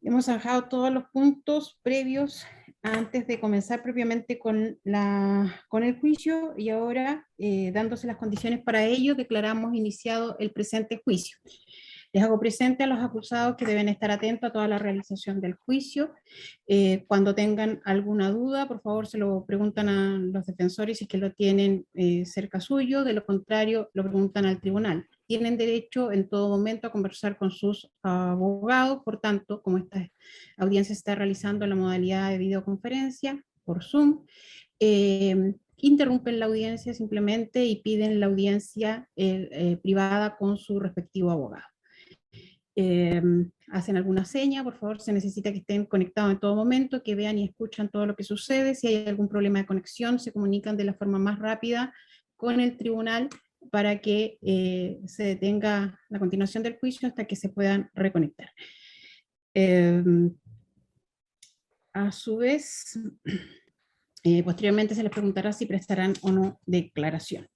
Hemos zanjado todos los puntos previos antes de comenzar propiamente con el juicio y ahora, dándose las condiciones para ello, declaramos iniciado el presente juicio. Les hago presente a los acusados que deben estar atentos a toda la realización del juicio. Cuando tengan alguna duda, por favor se lo preguntan a los defensores si es que lo tienen cerca suyo, de lo contrario lo preguntan al tribunal. Tienen derecho en todo momento a conversar con sus abogados, por tanto, como esta audiencia se está realizando en la modalidad de videoconferencia por Zoom, interrumpen la audiencia simplemente y piden la audiencia privada con su respectivo abogado. Hacen alguna seña, por favor, se necesita que estén conectados en todo momento, que vean y escuchan todo lo que sucede. Si hay algún problema de conexión, se comunican de la forma más rápida con el tribunal para que se detenga la continuación del juicio hasta que se puedan reconectar. A su vez, posteriormente se les preguntará si prestarán o no declaración.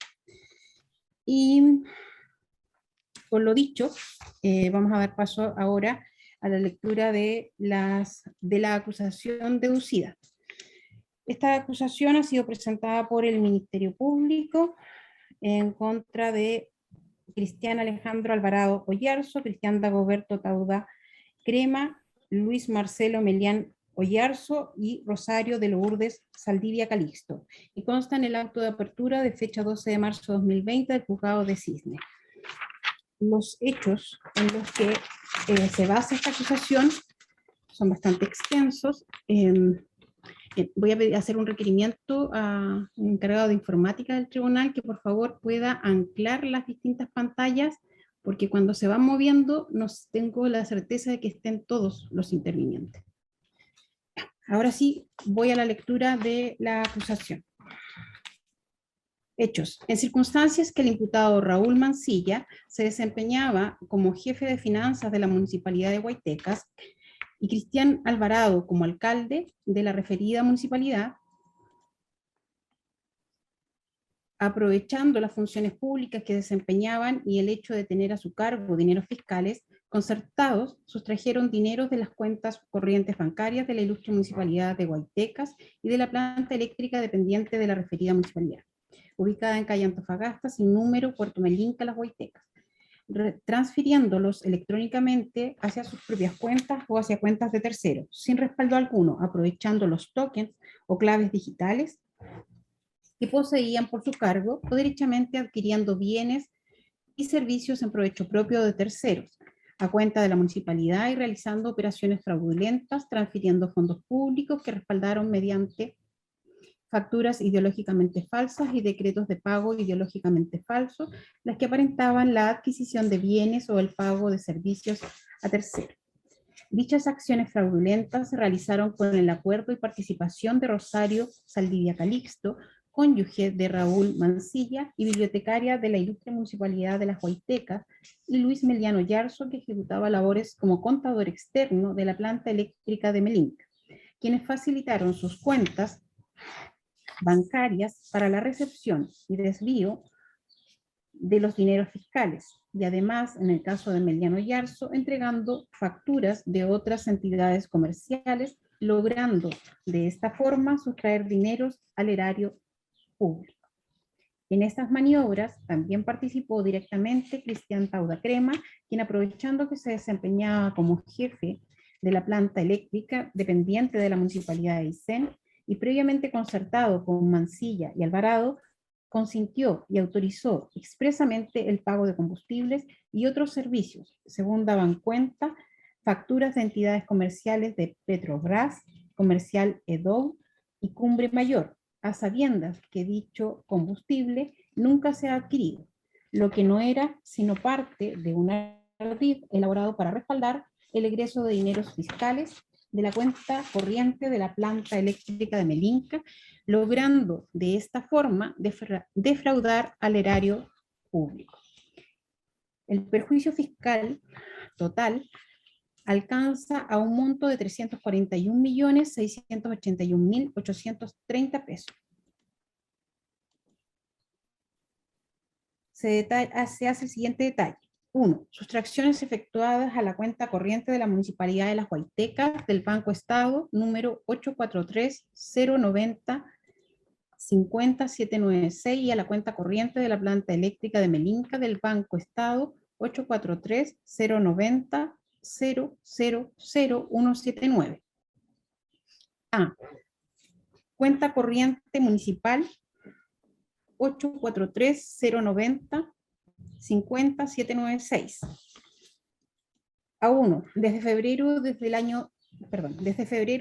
Y con lo dicho, vamos a dar paso ahora a la lectura de la acusación deducida. Esta acusación ha sido presentada por el Ministerio Público en contra de Cristian Alejandro Alvarado Oyarzo, Cristian Dagoberto Tauda Crema, Luis Marcelo Melián Oyarzo y Rosario de Lourdes Saldivia Calixto, y consta en el acto de apertura de fecha 12 de marzo de 2020 del Juzgado de Cisne. Los hechos en los que se basa esta acusación son bastante extensos. Voy a hacer un requerimiento al encargado de informática del tribunal que por favor pueda anclar las distintas pantallas, porque cuando se van moviendo no tengo la certeza de que estén todos los intervinientes. Ahora sí, voy a la lectura de la acusación. Hechos. En circunstancias que el imputado Raúl Mancilla se desempeñaba como jefe de finanzas de la Municipalidad de Guaytecas y Cristian Alvarado como alcalde de la referida municipalidad, aprovechando las funciones públicas que desempeñaban y el hecho de tener a su cargo dineros fiscales concertados, sustrajeron dineros de las cuentas corrientes bancarias de la ilustre Municipalidad de Guaytecas y de la planta eléctrica dependiente de la referida municipalidad, ubicada en calle Antofagasta, sin número, Puerto Melinca, Las Guaytecas, transfiriéndolos electrónicamente hacia sus propias cuentas o hacia cuentas de terceros, sin respaldo alguno, aprovechando los tokens o claves digitales que poseían por su cargo o derechamente adquiriendo bienes y servicios en provecho propio de terceros, a cuenta de la municipalidad y realizando operaciones fraudulentas, transfiriendo fondos públicos que respaldaron mediante facturas ideológicamente falsas y decretos de pago ideológicamente falsos, las que aparentaban la adquisición de bienes o el pago de servicios a terceros. Dichas acciones fraudulentas se realizaron con el acuerdo y participación de Rosario Saldivia Calixto, cónyuge de Raúl Mancilla y bibliotecaria de la ilustre Municipalidad de Las Guaytecas, y Luis Melián Oyarzo, que ejecutaba labores como contador externo de la planta eléctrica de Melinca, quienes facilitaron sus cuentas bancarias para la recepción y desvío de los dineros fiscales, y además, en el caso de Melián Oyarzo, entregando facturas de otras entidades comerciales, logrando de esta forma sustraer dineros al erario público. En estas maniobras también participó directamente Cristian Tauda Crema, quien, aprovechando que se desempeñaba como jefe de la planta eléctrica dependiente de la Municipalidad de Aysén y previamente concertado con Mancilla y Alvarado, consintió y autorizó expresamente el pago de combustibles y otros servicios, según daban cuenta facturas de entidades comerciales de Petrobras, Comercial Edo y Cumbre Mayor, a sabiendas que dicho combustible nunca se ha adquirido, lo que no era sino parte de un ardid elaborado para respaldar el egreso de dineros fiscales de la cuenta corriente de la planta eléctrica de Melinca, logrando de esta forma defraudar al erario público. El perjuicio fiscal total alcanza a un monto de 341.681.830 pesos. Se hace el siguiente detalle. 1. Sustracciones efectuadas a la cuenta corriente de la Municipalidad de Las Huaytecas del Banco Estado, número 843-090-50796 y a la cuenta corriente de la planta eléctrica de Melinca del Banco Estado, 843-090-000-179. A. Cuenta corriente municipal 843-090-50796. A1. Desde febrero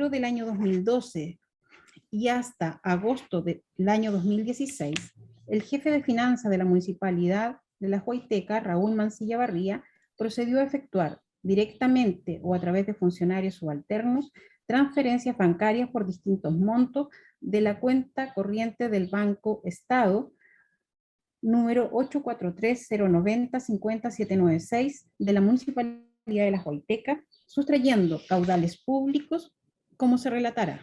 del año 2012 y hasta agosto del año 2016, el jefe de finanzas de la Municipalidad de La Huayteca, Raúl Mancilla Barría, procedió a efectuar directamente o a través de funcionarios subalternos transferencias bancarias por distintos montos de la cuenta corriente del Banco Estado, número 843-090-50796 de la Municipalidad de La Huayteca, sustrayendo caudales públicos, como se relatará.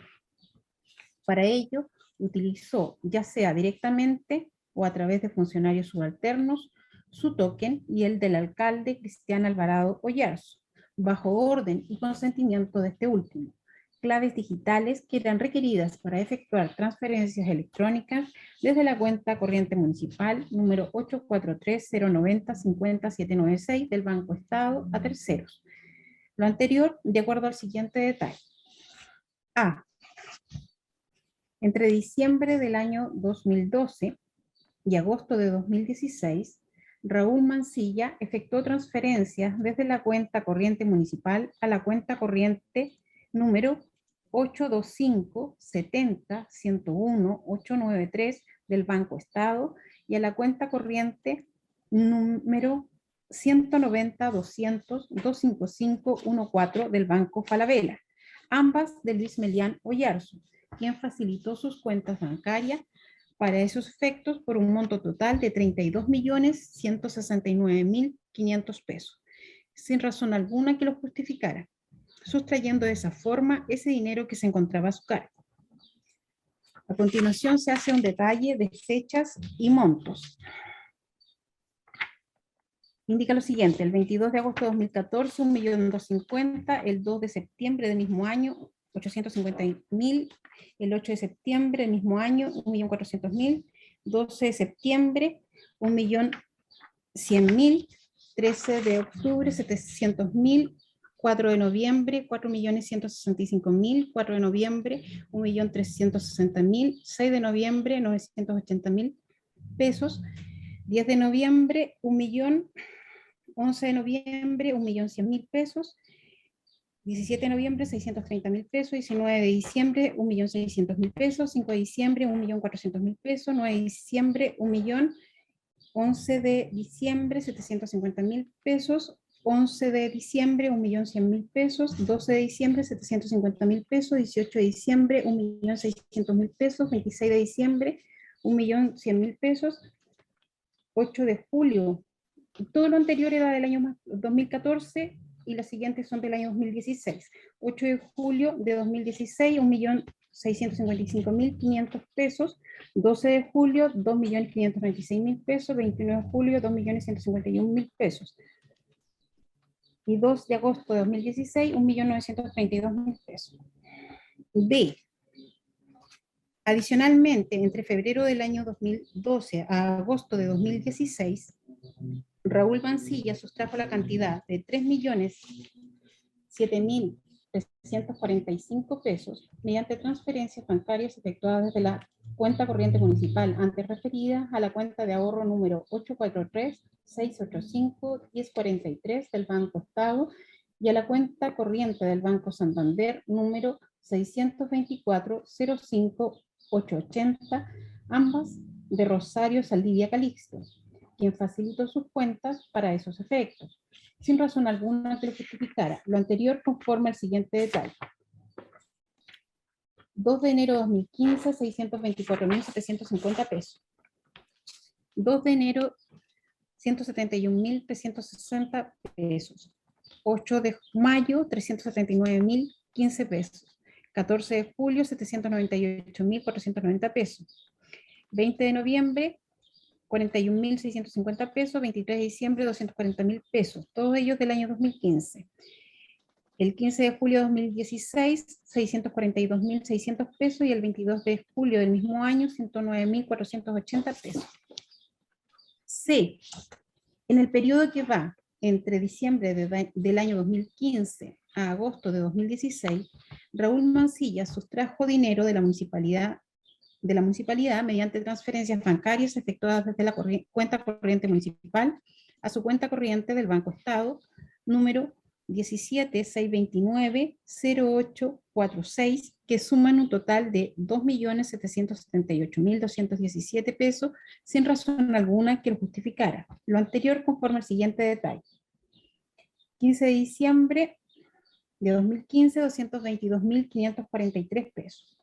Para ello, utilizó, ya sea directamente o a través de funcionarios subalternos, su token y el del alcalde Cristian Alvarado Oyarzo, bajo orden y consentimiento de este último. Claves digitales que eran requeridas para efectuar transferencias electrónicas desde la cuenta corriente municipal número 843-090-50796 del Banco Estado a terceros. Lo anterior de acuerdo al siguiente detalle. A. Entre diciembre del año 2012 y agosto de 2016, Raúl Mancilla efectuó transferencias desde la cuenta corriente municipal a la cuenta corriente número 825-70-101-893 del Banco Estado y a la cuenta corriente número 190-200-255-14 del Banco Falabella, ambas de Luis Melián Oyarzo, quien facilitó sus cuentas bancarias para esos efectos por un monto total de 32.169.500 pesos, sin razón alguna que lo justificara, sustrayendo de esa forma ese dinero que se encontraba a su cargo. A continuación se hace un detalle de fechas y montos. Indica lo siguiente: el 22 de agosto de 2014, 1.250.000, el 2 de septiembre del mismo año, 850.000, el 8 de septiembre del mismo año, 1.400.000, 12 de septiembre, 1.100.000, 13 de octubre, 700.000, 4 de noviembre, 4.165.000, 4 de noviembre, 1.360.000, 6 de noviembre, 980.000 pesos, 10 de noviembre, 1.000.000, 11 de noviembre, 1.100.000 pesos, 17 de noviembre, 630.000 pesos, 19 de diciembre, 1.600.000 pesos, 5 de diciembre, 1.400.000 pesos, 9 de diciembre, 1.000.000, 11 de diciembre, 750.000 pesos, 11 de diciembre, 1.100.000 pesos, 12 de diciembre, 750.000 pesos, 18 de diciembre, 1.600.000 pesos, 26 de diciembre, 1.100.000 pesos, 8 de julio. Todo lo anterior era del año 2014 y las siguientes son del año 2016. 8 de julio de 2016, 1.655.500 pesos. 12 de julio, 2.526.000 pesos. 21 de julio, 2.151.000 pesos. Y 2 de agosto de 2016, 1.932.000 pesos. B. Adicionalmente, entre febrero del año 2012 a agosto de 2016, Raúl Mancilla sustrajo la cantidad de 3.007.345 pesos mediante transferencias bancarias efectuadas desde la cuenta corriente municipal antes referida a la cuenta de ahorro número 843-685-1043 del Banco Estado y a la cuenta corriente del Banco Santander número 624-05-880, ambas de Rosario Saldivia Calixto, quien facilitó sus cuentas para esos efectos, sin razón alguna que lo justificara. Lo anterior conforme al siguiente detalle. 2 de enero de 2015, 624.750 pesos. 2 de enero, 171.360 pesos. 8 de mayo, 379.015 pesos. 14 de julio, 798.490 pesos. 20 de noviembre, 41.650 pesos, 23 de diciembre 240.000 pesos, todos ellos del año 2015. El 15 de julio de 2016, 642.600 pesos, y el 22 de julio del mismo año, 109.480 pesos. C. En el periodo que va entre diciembre del año 2015 a agosto de 2016, Raúl Mancilla sustrajo dinero de la municipalidad mediante transferencias bancarias efectuadas desde la cuenta corriente municipal a su cuenta corriente del Banco Estado, número 17.629.0846, que suman un total de 2.778.217 pesos, sin razón alguna que lo justificara. Lo anterior conforme al siguiente detalle. 15 de diciembre de 2015, 222.543 pesos.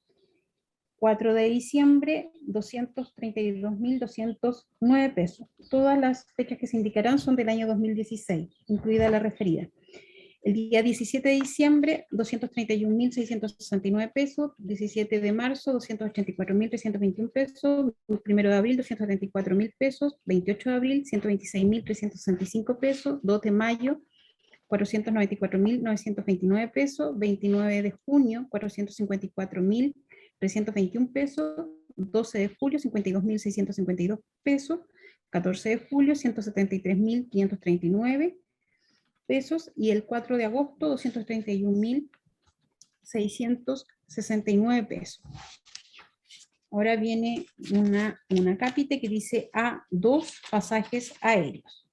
4 de diciembre, 232.209 pesos. Todas las fechas que se indicarán son del año 2016, incluida la referida. El día 17 de diciembre, 231.669 pesos. 17 de marzo, 284.321 pesos. 1 de abril, 274.000 pesos. 28 de abril, 126.365 pesos. 2 de mayo, 494.929 pesos. 29 de junio, 454.321 pesos. 12 de julio, 52.652 pesos. 14 de julio, 173.539 pesos, y el 4 de agosto, 231.669 pesos. Ahora viene una cápite que dice A2, pasajes aéreos.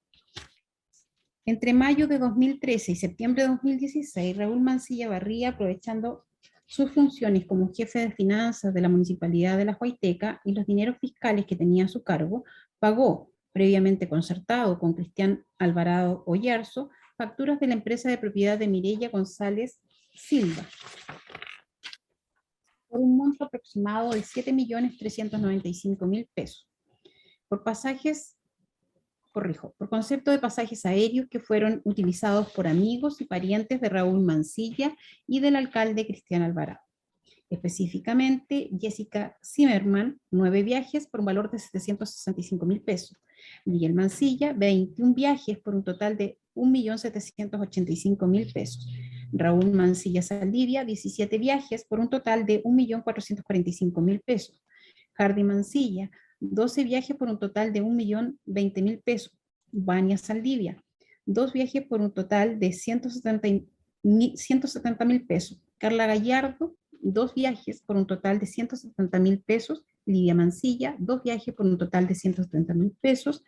Entre mayo de 2013 y septiembre de 2016, Raúl Mancilla Barría, aprovechando sus funciones como jefe de finanzas de la Municipalidad de La Huayteca y los dineros fiscales que tenía a su cargo, pagó, previamente concertado con Cristian Alvarado Oyarzo, facturas de la empresa de propiedad de Mireya González Silva, por un monto aproximado de 7.395.000 pesos, por concepto de pasajes aéreos que fueron utilizados por amigos y parientes de Raúl Mancilla y del alcalde Cristian Alvarado. Específicamente, Jessica Zimmerman, 9 viajes por un valor de 765.000 pesos. Miguel Mancilla, 21 viajes por un total de 1.785.000 pesos. Raúl Mancilla Saldivia, 17 viajes por un total de 1.445.000 pesos. Hardy Mancilla, 12 viajes por un total de 1.020.000 pesos. Vania Saldivia, 2 viajes por un total de 170.000 pesos. Carla Gallardo, 2 viajes por un total de 170.000 pesos. Lidia Mancilla, 2 viajes por un total de 170.000 pesos.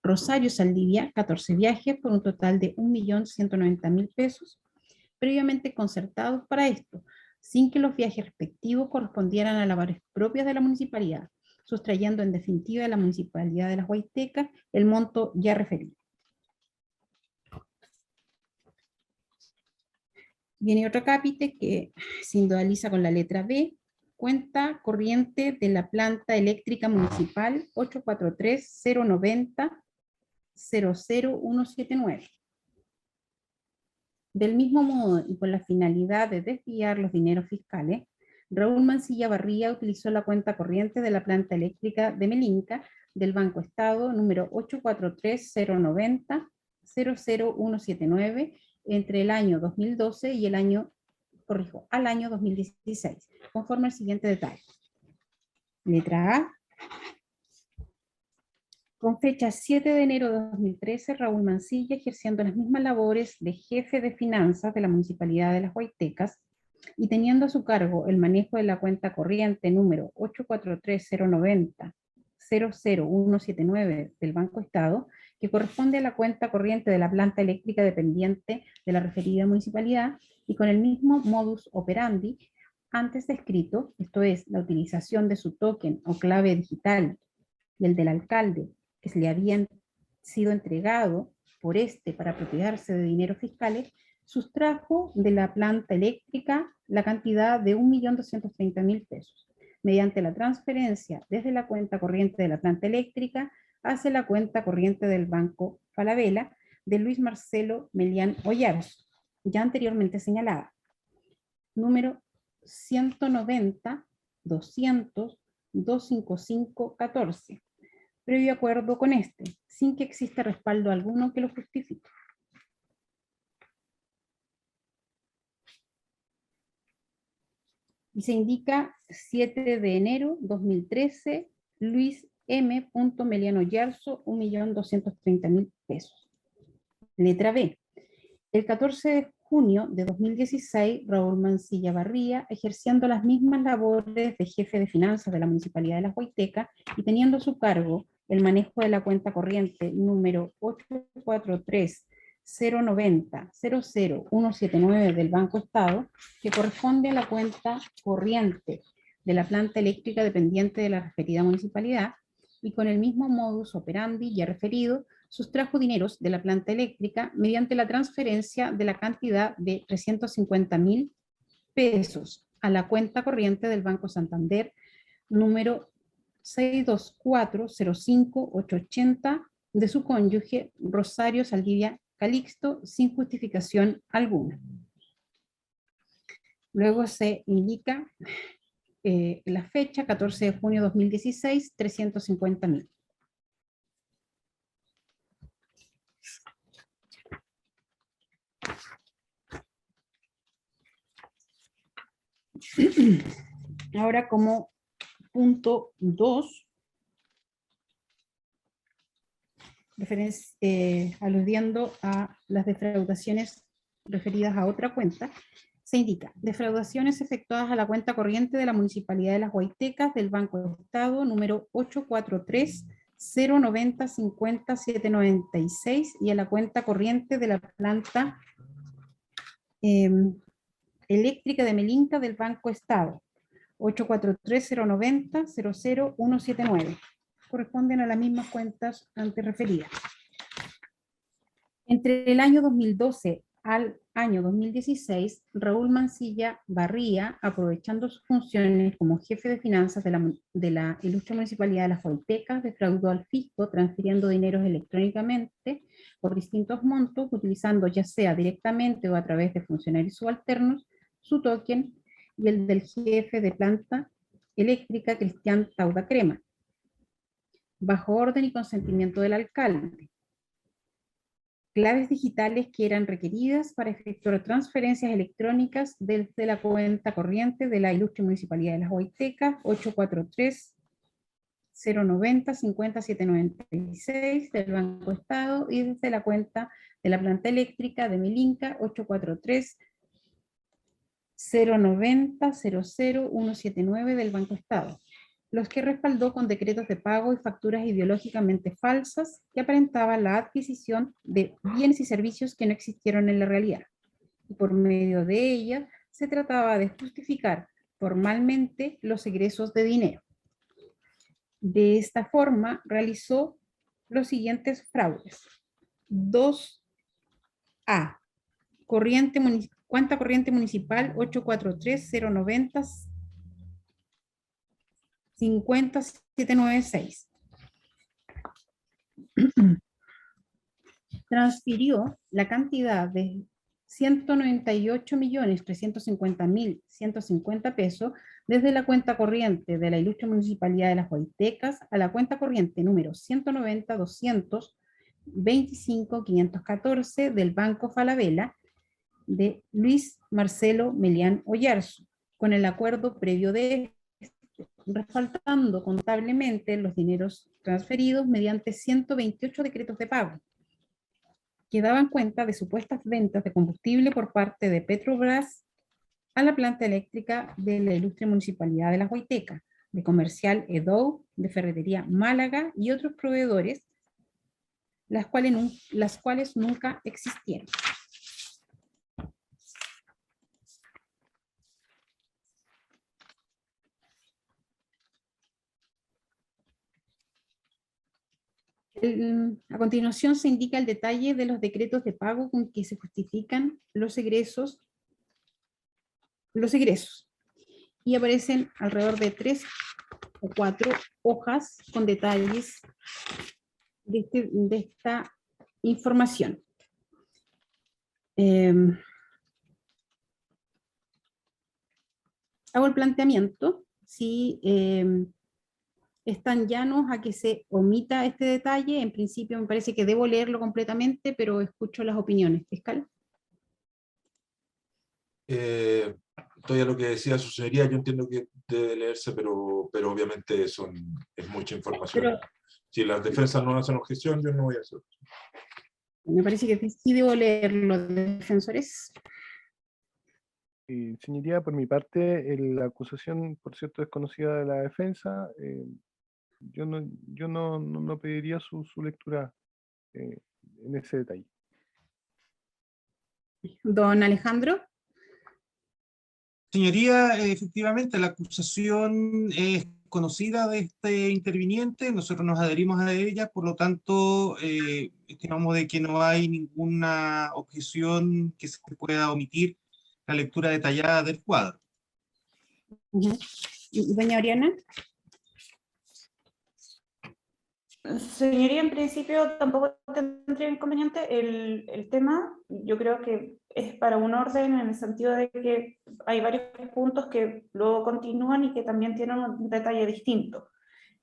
Rosario Saldivia, 14 viajes por un total de 1.190.000 pesos, previamente concertados para esto, sin que los viajes respectivos correspondieran a labores propias de la municipalidad, sustrayendo en definitiva a la Municipalidad de La Huayteca el monto ya referido. Viene otro cápite que se individualiza con la letra B, cuenta corriente de la planta eléctrica municipal 843-090-00179. Del mismo modo y con la finalidad de desviar los dineros fiscales, Raúl Mancilla Barría utilizó la cuenta corriente de la planta eléctrica de Melinca del Banco Estado número 843-090-00179 entre el año 2012 y al año 2016, conforme al siguiente detalle. Letra A. Con fecha 7 de enero de 2013, Raúl Mancilla, ejerciendo las mismas labores de jefe de finanzas de la Municipalidad de Las Huaytecas y teniendo a su cargo el manejo de la cuenta corriente número 843-090-00179 del Banco Estado, que corresponde a la cuenta corriente de la planta eléctrica dependiente de la referida municipalidad, y con el mismo modus operandi antes descrito, esto es, la utilización de su token o clave digital y el del alcalde, que se le habían sido entregado por este para apropiarse de dineros fiscales, sustrajo de la planta eléctrica la cantidad de 1.230.000 pesos, mediante la transferencia desde la cuenta corriente de la planta eléctrica hacia la cuenta corriente del Banco Falabella de Luis Marcelo Melián Oyarzo, ya anteriormente señalada. Número 190-200-255-14. previo acuerdo con este, sin que exista respaldo alguno que lo justifique. Y se indica 7 de enero 2013, Luis M. Meliano Yarzo, 1.230.000 pesos. Letra B. El 14 de junio de 2016, Raúl Mancilla Barría, ejerciendo las mismas labores de jefe de finanzas de la Municipalidad de La Huayteca y teniendo a su cargo el manejo de la cuenta corriente número 843-090-00179 del Banco Estado, que corresponde a la cuenta corriente de la planta eléctrica dependiente de la referida municipalidad, y con el mismo modus operandi ya referido, sustrajo dineros de la planta eléctrica mediante la transferencia de la cantidad de 350.000 pesos a la cuenta corriente del Banco Santander, número 624-05880, de su cónyuge Rosario Saldivia Calixto, sin justificación alguna. Luego se indica la fecha, 14 de junio de 2016, 350.000. Ahora, como punto 2, aludiendo a las defraudaciones referidas a otra cuenta, se indica defraudaciones efectuadas a la cuenta corriente de la Municipalidad de Las Huaytecas del Banco Estado número 843-090-50-796 y a la cuenta corriente de la planta eléctrica de Melinca del Banco Estado 843-090-00179. Corresponden a las mismas cuentas antes referidas. Entre el año 2012 al año 2016, Raúl Mancilla Barría, aprovechando sus funciones como jefe de finanzas de la ilustre Municipalidad de Las Huaytecas, defraudó al fisco transfiriendo dineros electrónicamente por distintos montos, utilizando ya sea directamente o a través de funcionarios subalternos su token y el del jefe de planta eléctrica Cristian Tauda Crema, bajo orden y consentimiento del alcalde. Claves digitales que eran requeridas para efectuar transferencias electrónicas desde la cuenta corriente de la ilustre Municipalidad de Las Huaytecas 843-090-50-796 del Banco Estado y desde la cuenta de la planta eléctrica de Melinca 843-090-00179 del Banco Estado, los que respaldó con decretos de pago y facturas ideológicamente falsas que aparentaban la adquisición de bienes y servicios que no existieron en la realidad. Y por medio de ellas se trataba de justificar formalmente los egresos de dinero. De esta forma realizó los siguientes fraudes. 2A. Cuenta corriente municipal 843-090 50796. Transfirió la cantidad de 198.350.150 pesos desde la cuenta corriente de la ilustre Municipalidad de Las Huaytecas a la cuenta corriente número 190-225-514 del Banco Falabella de Luis Marcelo Melián Oyarzo, con el acuerdo previo de respaldando contablemente los dineros transferidos mediante 128 decretos de pago, que daban cuenta de supuestas ventas de combustible por parte de Petrobras a la planta eléctrica de la ilustre Municipalidad de La Huayteca, de Comercial Edou, de Ferretería Málaga y otros proveedores, las cuales nunca existieron. A continuación se indica el detalle de los decretos de pago con que se justifican los egresos, y aparecen alrededor de 3 o 4 hojas con detalles de esta información. Hago el planteamiento si están llanos a que se omita este detalle. En principio me parece que debo leerlo completamente, pero escucho las opiniones. Fiscal. Estoy a lo que decía su señoría, yo entiendo que debe leerse, pero obviamente es mucha información. Pero si las defensas no hacen objeción, yo no voy a hacer. me parece que sí debo leerlo, defensores. Señoría, por mi parte, la acusación, por cierto, desconocida de la defensa, yo no pediría su lectura en ese detalle. Don Alejandro. Señoría, efectivamente la acusación es conocida de este interviniente, nosotros nos adherimos a ella, por lo tanto, estimamos de que no hay ninguna objeción que se pueda omitir la lectura detallada del cuadro. Doña Oriana. Señoría, en principio tampoco tendría inconveniente. El tema, yo creo que es para un orden en el sentido de que hay varios puntos que luego continúan y que también tienen un detalle distinto.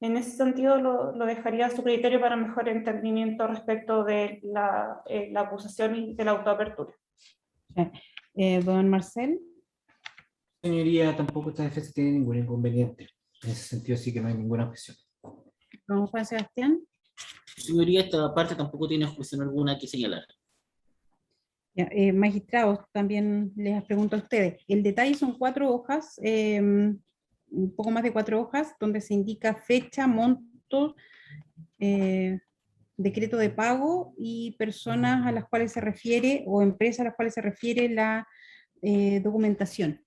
En ese sentido lo dejaría a su criterio para mejor entendimiento respecto de la acusación y de la autoapertura. Don Marcel. Señoría, tampoco esta defensa tiene ningún inconveniente. En ese sentido sí que no hay ninguna objeción. Don Juan Sebastián. Señoría, esta parte tampoco tiene objeción alguna que señalar. Ya, magistrados, también les pregunto a ustedes. El detalle son 4 hojas, un poco más de 4 hojas, donde se indica fecha, monto, decreto de pago y personas a las cuales se refiere, o empresas a las cuales se refiere la documentación.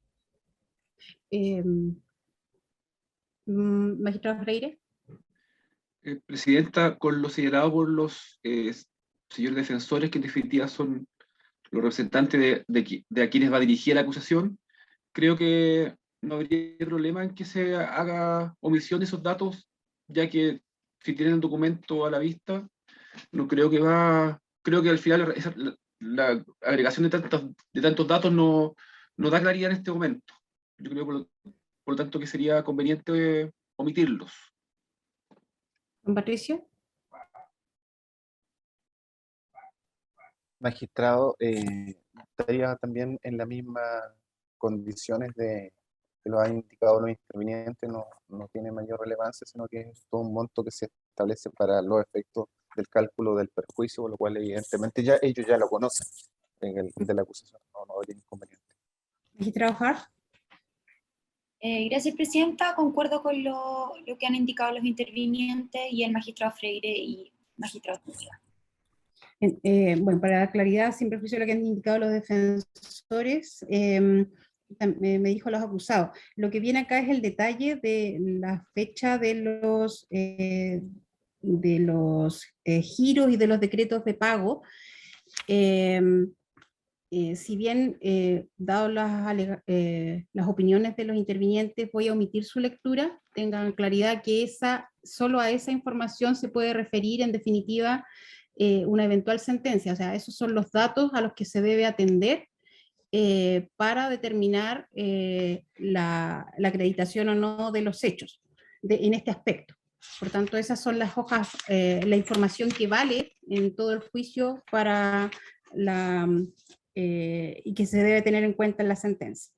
Magistrado Freire. Presidenta, con lo señalado por los señores defensores, que en definitiva son los representantes de a quienes va dirigida la acusación, creo que no habría problema en que se haga omisión de esos datos, ya que si tienen el documento a la vista, no creo creo que al final la agregación de tantos datos no da claridad en este momento. Yo creo, por lo tanto, que sería conveniente omitirlos. Don Patricio. Magistrado, estaría también en las mismas condiciones que lo han indicado los intervinientes, no tiene mayor relevancia, sino que es todo un monto que se establece para los efectos del cálculo del perjuicio, por lo cual evidentemente ellos ya lo conocen de la acusación, no habría inconveniente. Magistrado Hart. Gracias, Presidenta. Concuerdo con lo que han indicado los intervinientes y el magistrado Freire y magistrado Zúñiga. Bueno, para la claridad, sin perjuicio de lo que han indicado los defensores, me dijo los acusados. Lo que viene acá es el detalle de la fecha de los giros y de los decretos de pago. Si bien, dado las opiniones de los intervinientes, voy a omitir su lectura, tengan claridad que solo a esa información se puede referir en definitiva una eventual sentencia. O sea, esos son los datos a los que se debe atender para determinar la acreditación o no de los hechos en este aspecto. Por tanto, esas son las hojas, la información que vale en todo el juicio para y que se debe tener en cuenta en la sentencia.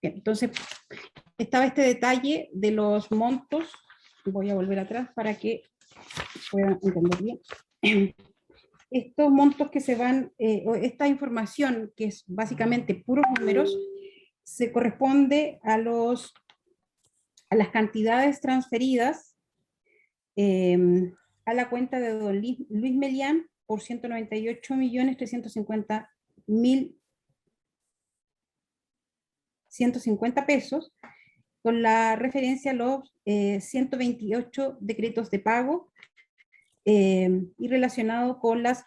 Bien, entonces, estaba este detalle de los montos. Voy a volver atrás para que puedan entender bien. Estos montos que se van, esta información, que es básicamente puros números, se corresponde a las cantidades transferidas a la cuenta de don Luis Melián por 198.350.150 pesos, con la referencia a los 128 decretos de pago y relacionado con las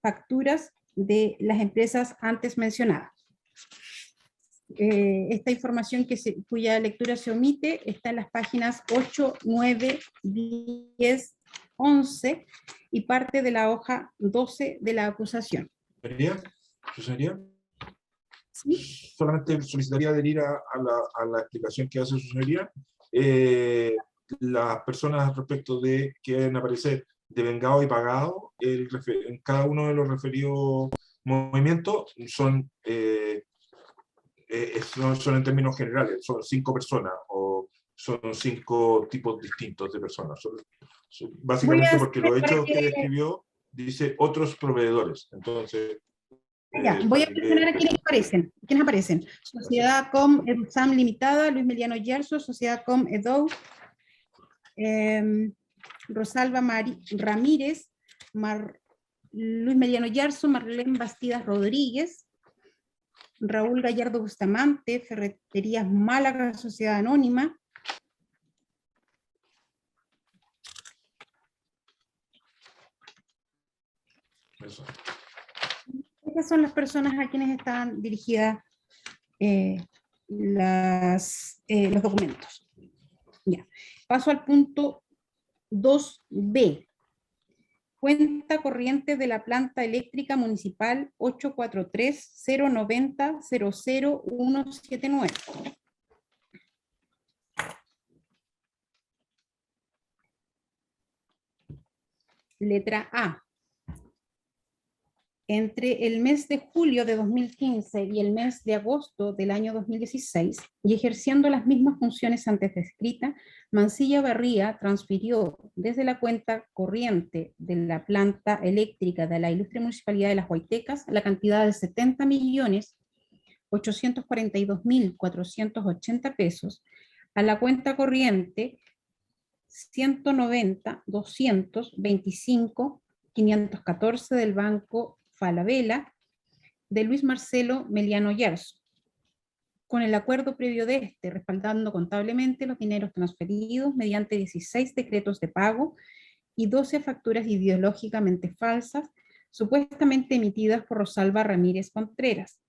facturas de las empresas antes mencionadas. Esta información cuya lectura se omite está en las páginas 8, 9, 10, 11 y parte de la hoja 12 de la acusación. ¿Su señoría? ¿Sí? Solamente solicitaría adherir a la explicación que hace su señoría. las personas respecto de que deben aparecer devengado y pagado en cada uno de los referidos movimientos son en términos generales, son 5 personas o son 5 tipos distintos de personas. Básicamente porque los hechos que describió dice otros proveedores. Entonces, ya, voy a mencionar a quienes aparecen. ¿Quiénes aparecen? Sociedad Com Edusam Limitada, Luis Meliano Yerso, Sociedad Com Edo, Rosalba Ramírez, Luis Meliano Yerso, Marlene Bastidas Rodríguez, Raúl Gallardo Bustamante, Ferreterías Málaga, Sociedad Anónima. eso. Estas son las personas a quienes están dirigidas los documentos. Ya. Paso al punto 2B. Cuenta corriente de la planta eléctrica municipal 843-090-00179. Letra A. Entre el mes de julio de 2015 y el mes de agosto del año 2016, y ejerciendo las mismas funciones antes descritas, Mansilla Barría transfirió desde la cuenta corriente de la planta eléctrica de la Ilustre Municipalidad de Las Huaytecas la cantidad de 70.842.480 pesos a la cuenta corriente 190-225-514 del Banco Falabella de Luis Marcelo Meliano Yerso, con el acuerdo previo de este, respaldando contablemente los dineros transferidos mediante 16 decretos de pago y 12 facturas ideológicamente falsas, supuestamente emitidas por Rosalba Ramírez Contreras,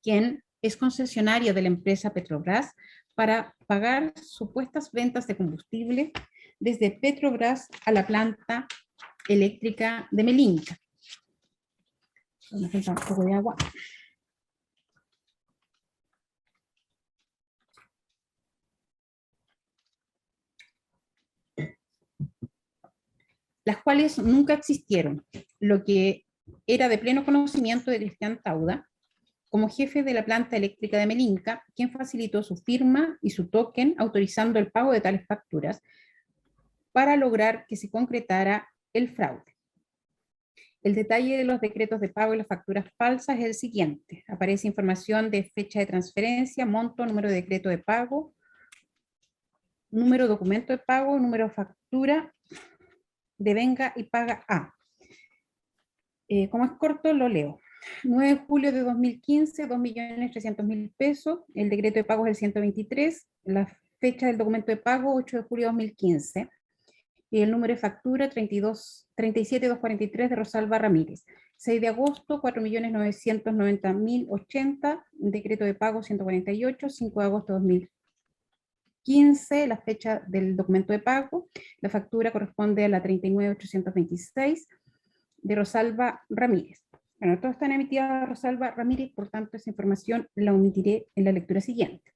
quien es concesionaria de la empresa Petrobras para pagar supuestas ventas de combustible desde Petrobras a la planta eléctrica de Melinca. Vamos a un poco de agua. Las cuales nunca existieron, lo que era de pleno conocimiento de Cristian Tauda, como jefe de la planta eléctrica de Melinca, quien facilitó su firma y su token autorizando el pago de tales facturas para lograr que se concretara el fraude. El detalle de los decretos de pago y las facturas falsas es el siguiente. Aparece información de fecha de transferencia, monto, número de decreto de pago, número de documento de pago, número de factura, devenga y paga A. Como es corto, lo leo. 9 de julio de 2015, 2.300.000 pesos. El decreto de pago es el 123. La fecha del documento de pago, 8 de julio de 2015. Y el número de factura, 37243 de Rosalba Ramírez. 6 de agosto, 4.990.080. Decreto de pago, 148. 5 de agosto de 2015, la fecha del documento de pago. La factura corresponde a la 39.826 de Rosalba Ramírez. Bueno, todos están emitidas a Rosalba Ramírez, por tanto esa información la omitiré en la lectura siguiente.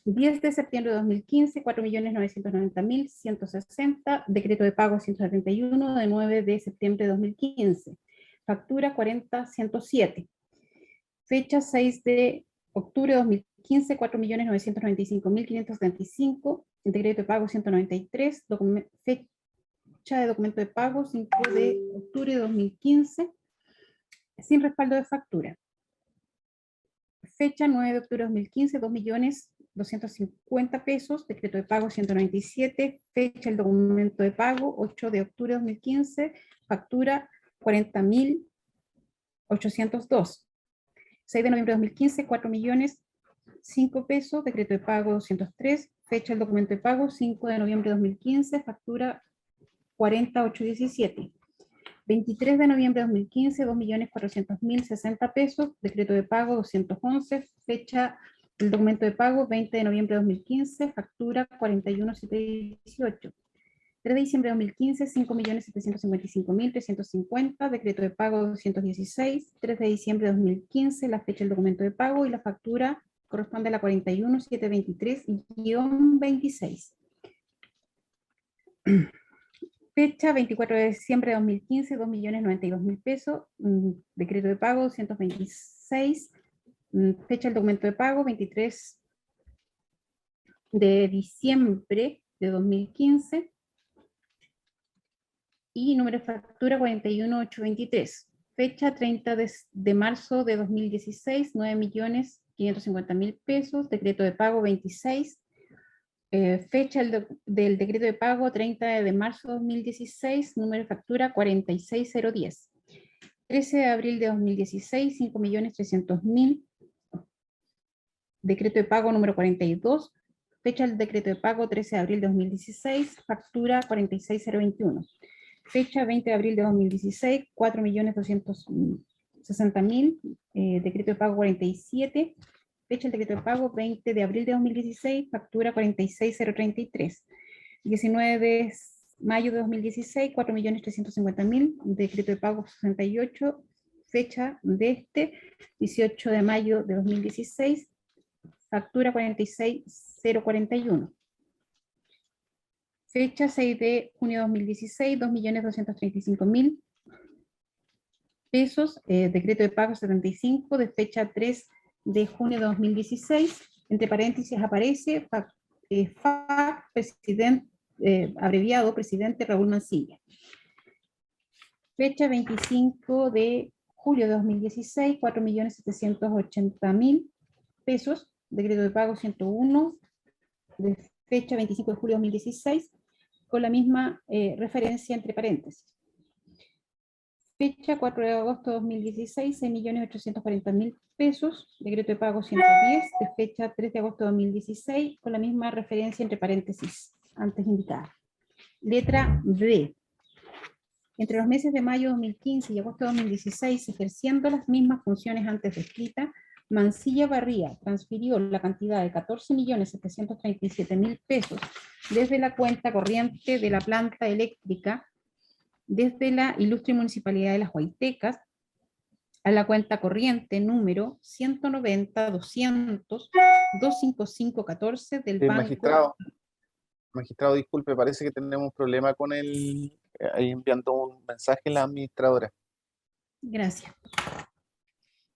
10 de septiembre de 2015, 4.990.160, decreto de pago 171 de 9 de septiembre de 2015, factura 40.107, fecha 6 de octubre de 2015, 4.995.575, decreto de pago 193, fecha de documento de pago 5 de octubre de 2015, sin respaldo de factura. Fecha 9 de octubre de 2015, 2.250 pesos, decreto de pago 197, fecha del documento de pago 8 de octubre de 2015, factura 40.802. 6 de noviembre de 2015, 4.005 pesos, decreto de pago 203, fecha del documento de pago 5 de noviembre de 2015, factura 40.817. 23 de noviembre de 2015, 2.400.060 pesos, decreto de pago 211, fecha del documento de pago 20 de noviembre de 2015, factura 41.718. 3 de diciembre de 2015, 5.755.350, decreto de pago 216, 3 de diciembre de 2015, la fecha del documento de pago y la factura corresponde a la 41.723-26. Fecha 24 de diciembre de 2015, 2.092.000 pesos. Decreto de pago 226. Fecha del documento de pago 23 de diciembre de 2015. Y número de factura 41.823. Fecha 30 de marzo de 2016, 9.550.000 pesos. Decreto de pago 26. Fecha del decreto de pago 30 de marzo de 2016, número de factura 46.010. 13 de abril de 2016, 5.300.000. Decreto de pago número 42. Fecha del decreto de pago 13 de abril de 2016, factura 46.021. Fecha 20 de abril de 2016, 4.260.000. Decreto de pago 47. Fecha del decreto de pago 20 de abril de 2016, factura 46.033. 19 de mayo de 2016, 4.350.000, decreto de pago 68, fecha de este, 18 de mayo de 2016, factura 46.041. Fecha 6 de junio de 2016, 2.235.000 pesos, decreto de pago 75, de fecha 3 de junio de 2016, entre paréntesis aparece FAC, presidente, abreviado, presidente Raúl Mancilla. Fecha 25 de julio de 2016, 4.780.000 pesos, decreto de pago 101, de fecha 25 de julio de 2016, con la misma referencia entre paréntesis. Fecha 4 de agosto de 2016, 6.840.000 pesos, decreto de pago 110, de fecha 3 de agosto de 2016, con la misma referencia entre paréntesis antes indicada. Letra B. Entre los meses de mayo de 2015 y agosto de 2016, ejerciendo las mismas funciones antes descritas, Mancilla Barría transfirió la cantidad de 14.737.000 pesos desde la cuenta corriente de la planta eléctrica desde la ilustre Municipalidad de Las Huaytecas a la cuenta corriente número 190-200-25514 del Banco. Magistrado, disculpe, parece que tenemos un problema con el... ahí enviando un mensaje a la administradora. Gracias.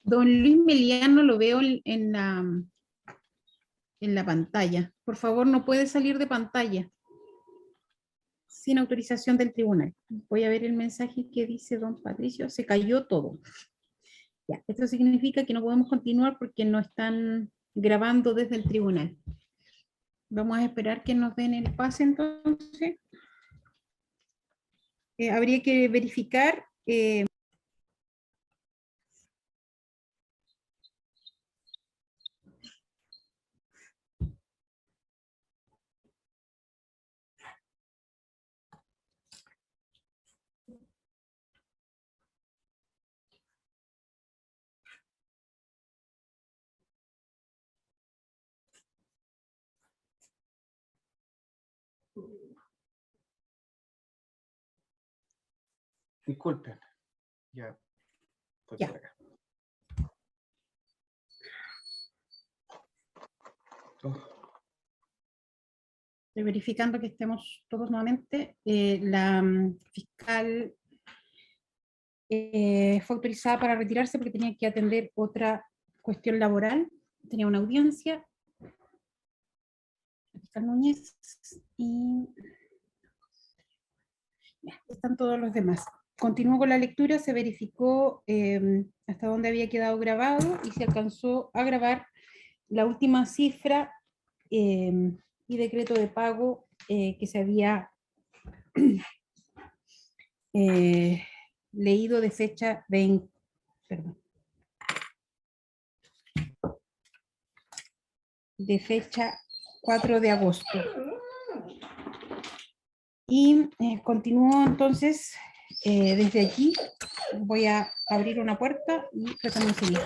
Don Luis Meliano lo veo en la pantalla. Por favor, no puede salir de pantalla sin autorización del tribunal. Voy a ver el mensaje que dice don Patricio. Se cayó todo. Ya, esto significa que no podemos continuar porque no están grabando desde el tribunal. Vamos a esperar que nos den el pase entonces. Habría que verificar. Disculpen. Ya. Ya. Estoy verificando que estemos todos nuevamente. La fiscal fue autorizada para retirarse porque tenía que atender otra cuestión laboral. Tenía una audiencia. La fiscal Núñez y ya, están todos los demás. Continúo con la lectura, se verificó hasta dónde había quedado grabado y se alcanzó a grabar la última cifra y decreto de pago que se había leído de fecha 20, perdón, de fecha 4 de agosto. Y continúo entonces desde aquí. Voy a abrir una puerta y tratamos de seguir.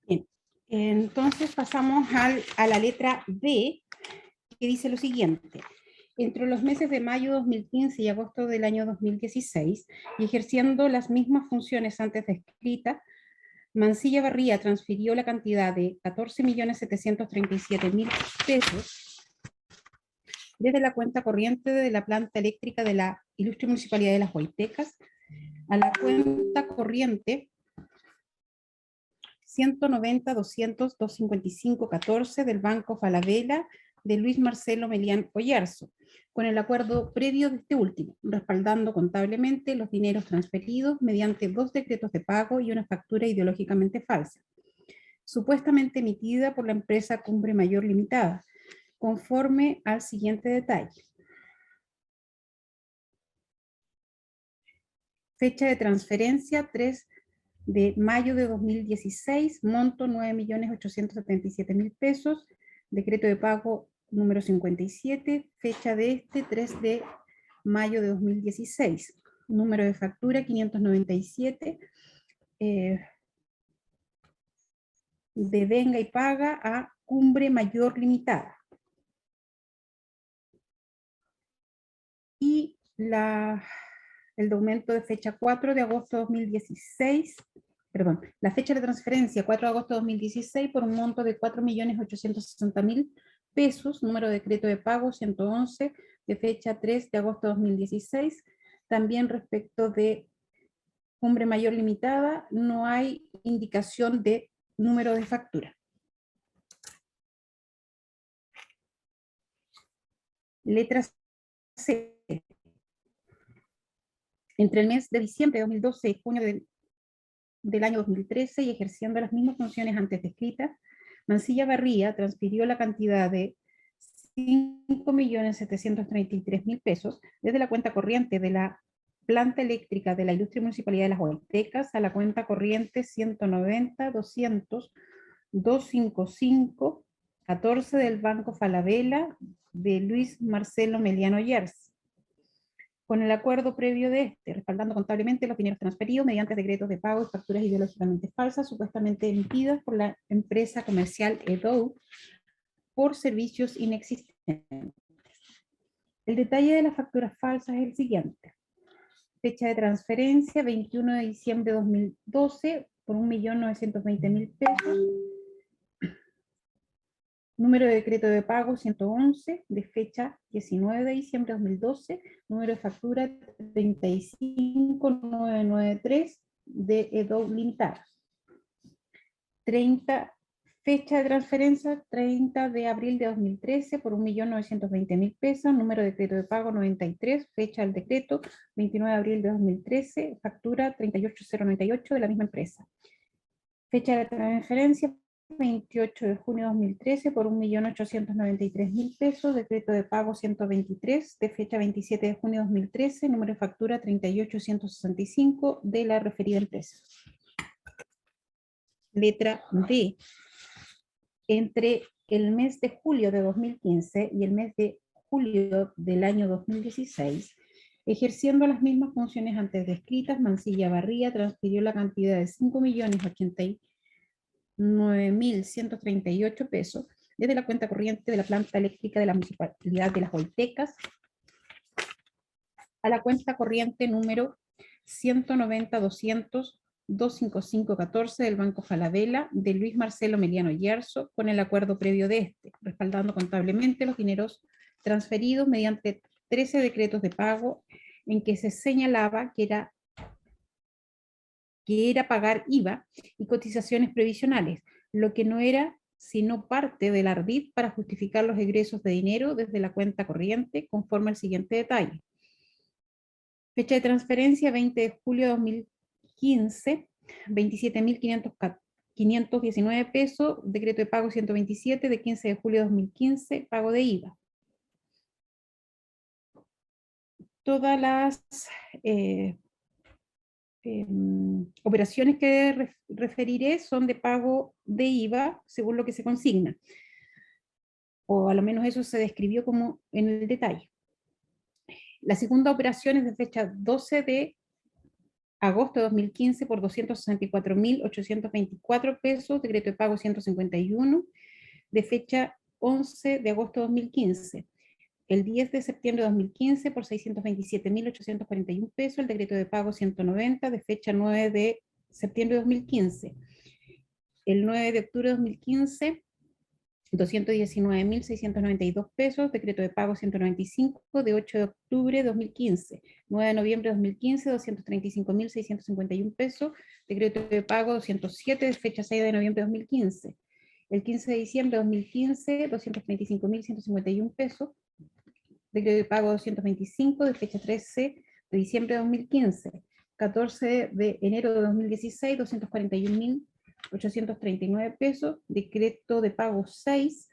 Bien. Entonces pasamos a la letra B, que dice lo siguiente. Entre los meses de mayo 2015 y agosto del año 2016, y ejerciendo las mismas funciones antes descritas, Mansilla Barría transfirió la cantidad de 14.737.000 pesos desde la cuenta corriente de la planta eléctrica de la Ilustre Municipalidad de Las Huaytecas a la cuenta corriente 190-200-255-14 del Banco Falabella de Luis Marcelo Melián Oyarzo, con el acuerdo previo de este último, respaldando contablemente los dineros transferidos mediante 2 decretos de pago y una factura ideológicamente falsa, supuestamente emitida por la empresa Cumbre Mayor Limitada, conforme al siguiente detalle. Fecha de transferencia 3 de mayo de 2016, monto 9.877.000 pesos, decreto de pago número 57, fecha de este 3 de mayo de 2016, número de factura 597, de venga y paga a Cumbre Mayor Limitada. Y el documento de fecha 4 de agosto de 2016, perdón, la fecha de transferencia 4 de agosto de 2016 por un monto de 4.860.000 pesos, número de decreto de pago 111 de fecha 3 de agosto de 2016. También respecto de Cumbre Mayor Limitada no hay indicación de número de factura. Letra C. Entre el mes de diciembre de 2012 y junio del año 2013, y ejerciendo las mismas funciones antes descritas, Mansilla Barría transfirió la cantidad de 5.733.000 pesos desde la cuenta corriente de la planta eléctrica de la Ilustre Municipalidad de Las Huaytecas a la cuenta corriente 190-200-255-14 del Banco Falabella de Luis Marcelo Melián Oyarzo, con el acuerdo previo de este, respaldando contablemente los dineros transferidos mediante decretos de pago y facturas ideológicamente falsas, supuestamente emitidas por la empresa comercial EDOU por servicios inexistentes. El detalle de las facturas falsas es el siguiente. Fecha de transferencia 21 de diciembre de 2012 por 1.920.000 pesos. Número de decreto de pago 111 de fecha 19 de diciembre de 2012. Número de factura 35993 de EDOU Limitada. 30, fecha de transferencia 30 de abril de 2013 por 1.920.000 pesos. Número de decreto de pago 93. Fecha del decreto 29 de abril de 2013. Factura 38098 de la misma empresa. Fecha de transferencia 28 de junio de 2013 por 1.893.000 pesos, decreto de pago 123, de fecha 27 de junio de 2013, número de factura 38165 de la referida empresa. Letra D. Entre el mes de julio de 2015 y el mes de julio del año 2016, ejerciendo las mismas funciones antes descritas, Mansilla Barría transfirió la cantidad de 5.089.138 pesos desde la cuenta corriente de la planta eléctrica de la Municipalidad de Las Huaytecas a la cuenta corriente número 190-200-255-14 del Banco Falabella de Luis Marcelo Melián Oyarzo, con el acuerdo previo de este, respaldando contablemente los dineros transferidos mediante 13 decretos de pago en que se señalaba que era pagar IVA y cotizaciones previsionales, lo que no era sino parte del ardid para justificar los egresos de dinero desde la cuenta corriente, conforme al siguiente detalle. Fecha de transferencia 20 de julio de 2015, 27.519 pesos, decreto de pago 127 de 15 de julio de 2015, pago de IVA. Todas las operaciones que referiré son de pago de IVA según lo que se consigna, o a lo menos eso se describió como en el detalle. La segunda operación es de fecha 12 de agosto de 2015 por 264.824 pesos, decreto de pago 151, de fecha 11 de agosto de 2015. El 10 de septiembre de 2015 por 627.841 pesos, el decreto de pago 190, de fecha 9 de septiembre de 2015. El 9 de octubre de 2015, 219.692 pesos, decreto de pago 195, de 8 de octubre de 2015. 9 de noviembre de 2015, 235.651 pesos, decreto de pago 207, de fecha 6 de noviembre de 2015. El 15 de diciembre de 2015, 235.151 pesos, decreto de pago 225, de fecha 13 de diciembre de 2015. 14 de enero de 2016, 241.839 pesos, decreto de pago 6,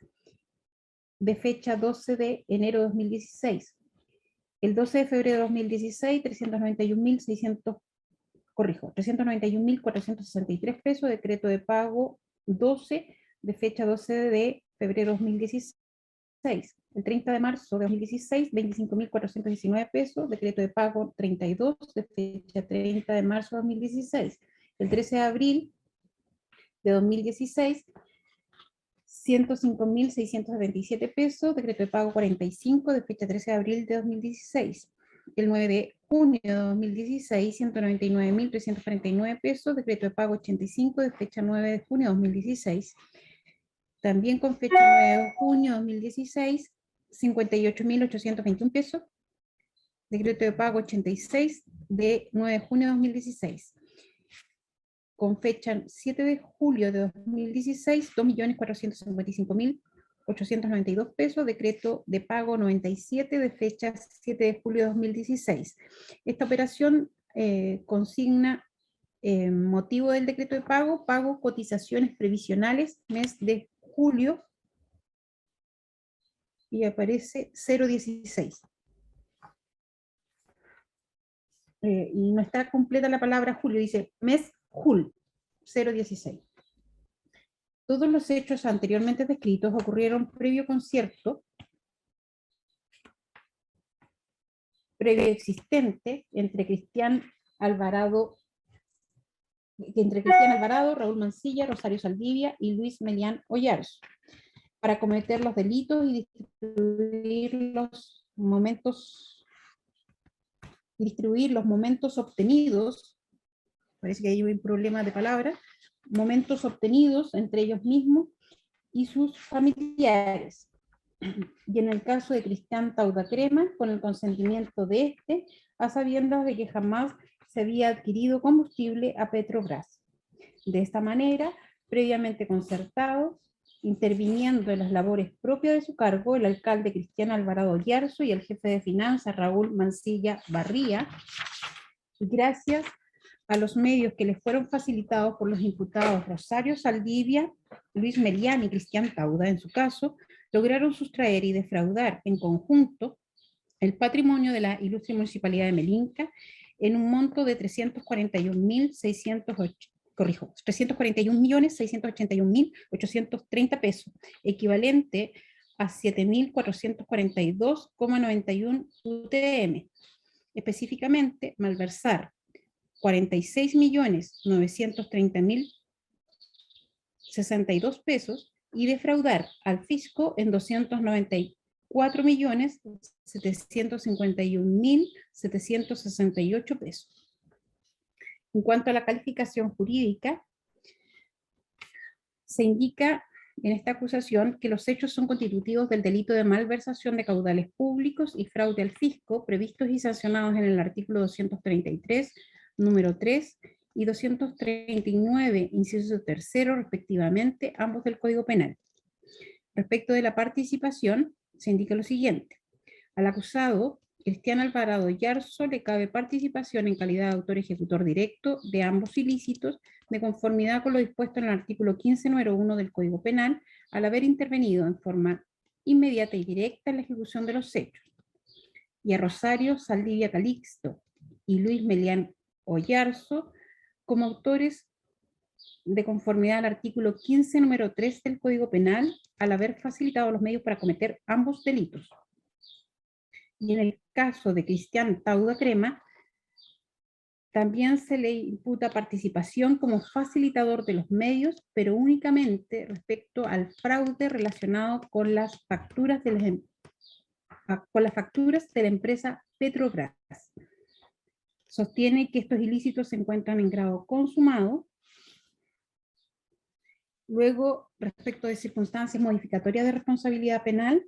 de fecha 12 de enero de 2016. El 12 de febrero de 2016, 391.463 pesos, decreto de pago 12, de fecha 12 de febrero de 2016. El 30 de marzo de 2016, 25.419 pesos, decreto de pago 32, de fecha 30 de marzo de 2016. El 13 de abril de 2016, 105.677 pesos, decreto de pago 45, de fecha 13 de abril de 2016. El 9 de junio de 2016, 199.349 pesos, decreto de pago 85, de fecha 9 de junio de 2016. También con fecha 9 de junio de 2016, 58.821 pesos, decreto de pago 86, de 9 de junio de 2016. Con fecha 7 de julio de 2016, 2.455.892 pesos, decreto de pago 97, de fecha 7 de julio de 2016. Esta operación consigna motivo del decreto de pago, pago cotizaciones previsionales, mes de julio, y aparece 016. Y no está completa la palabra julio, dice mes Jul, 016. Todos los hechos anteriormente descritos ocurrieron previo concierto, previo existente entre Cristian Alvarado, Raúl Mancilla, Rosario Saldivia y Luis Melián Oyarzo, para cometer los delitos y distribuir los momentos obtenidos, parece que hay un problema de palabra, momentos obtenidos entre ellos mismos y sus familiares. Y en el caso de Cristian Tauda Crema, con el consentimiento de este, a sabiendas de que jamás se había adquirido combustible a Petrobras. De esta manera, previamente concertado, interviniendo en las labores propias de su cargo, el alcalde Cristian Alvarado Yarzo y el jefe de finanzas Raúl Mancilla Barría, gracias a los medios que les fueron facilitados por los imputados Rosario Saldivia, Luis Melián y Cristian Tauda, en su caso, lograron sustraer y defraudar en conjunto el patrimonio de la ilustre Municipalidad de Melinca en un monto de 341.681.830 pesos, equivalente a 7.442,91 UTM. Específicamente, malversar 46.930.062 pesos y defraudar al fisco en 294.751.768 pesos. En cuanto a la calificación jurídica, se indica en esta acusación que los hechos son constitutivos del delito de malversación de caudales públicos y fraude al fisco previstos y sancionados en el artículo 233, número 3, y 239, inciso tercero, respectivamente, ambos del Código Penal. Respecto de la participación, se indica lo siguiente. Al acusado, Cristian Alvarado Yarzo, le cabe participación en calidad de autor ejecutor directo de ambos ilícitos, de conformidad con lo dispuesto en el artículo 15, número 1 del Código Penal, al haber intervenido en forma inmediata y directa en la ejecución de los hechos. Y a Rosario Saldivia Calixto y Luis Melián Oyarzo, como autores de conformidad al artículo 15, número 3 del Código Penal, al haber facilitado los medios para cometer ambos delitos. Y en el caso de Cristian Tauda Crema, También se le imputa participación como facilitador de los medios, pero únicamente respecto al fraude relacionado con las facturas de la empresa Petrobras. Sostiene que estos ilícitos se encuentran en grado consumado. Luego, respecto de circunstancias modificatorias de responsabilidad penal,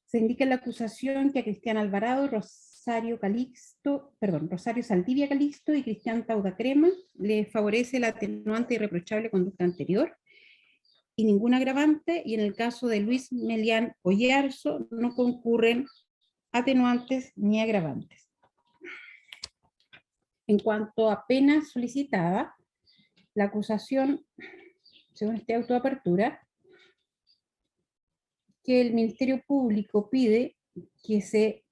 se indica en la acusación que a Cristian Alvarado, Rosario Saldivia Calixto y Cristian Tauda Crema le favorece la atenuante y irreprochable conducta anterior y ningún agravante, y en el caso de Luis Melián Oyarzo no concurren atenuantes ni agravantes. En cuanto a pena solicitada, la acusación, según este auto de apertura, que el Ministerio Público pide que se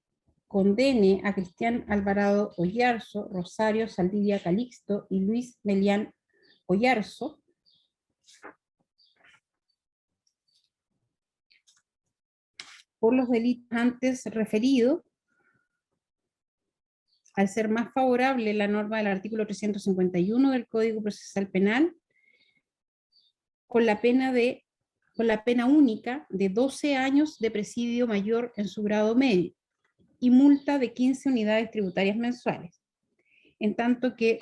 condene a Cristian Alvarado Oyarzo, Rosario Saldivia Calixto y Luis Melián Oyarzo por los delitos antes referidos, al ser más favorable la norma del artículo 351 del Código Procesal Penal, con la pena única de 12 años de presidio mayor en su grado medio y multa de 15 unidades tributarias mensuales. En tanto que,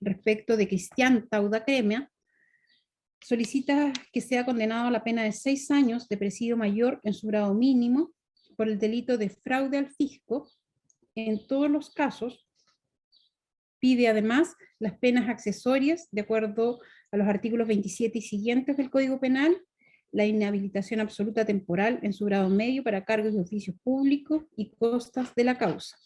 respecto de Cristian Tauda Crema, solicita que sea condenado a la pena de 6 años de presidio mayor en su grado mínimo por el delito de fraude al fisco. En todos los casos, pide además las penas accesorias, de acuerdo a los artículos 27 y siguientes del Código Penal, la inhabilitación absoluta temporal en su grado medio para cargos de oficios públicos y costas de la causa.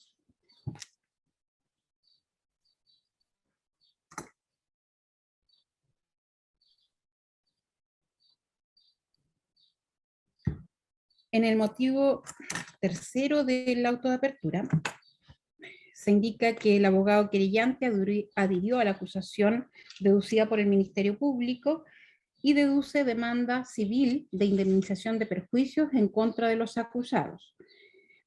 En el motivo tercero del auto de apertura, se indica que el abogado querellante adhirió a la acusación deducida por el Ministerio Público y deduce demanda civil de indemnización de perjuicios en contra de los acusados,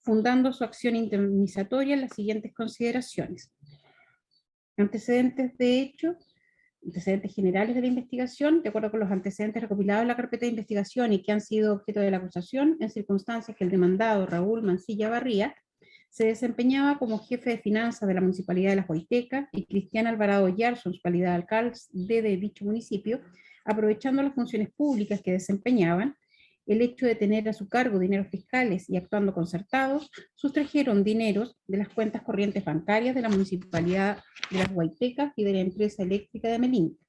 fundando su acción indemnizatoria en las siguientes consideraciones. Antecedentes de hecho, antecedentes generales de la investigación, de acuerdo con los antecedentes recopilados en la carpeta de investigación y que han sido objeto de la acusación, en circunstancias que el demandado Raúl Mancilla Barría se desempeñaba como jefe de finanzas de la Municipalidad de Las Huaytecas y Cristian Alvarado Oyarzo, en su calidad de alcalde de dicho municipio, aprovechando las funciones públicas que desempeñaban, el hecho de tener a su cargo dineros fiscales y actuando concertados, sustrajeron dineros de las cuentas corrientes bancarias de la Municipalidad de Las Huaytecas y de la empresa eléctrica de Melinca,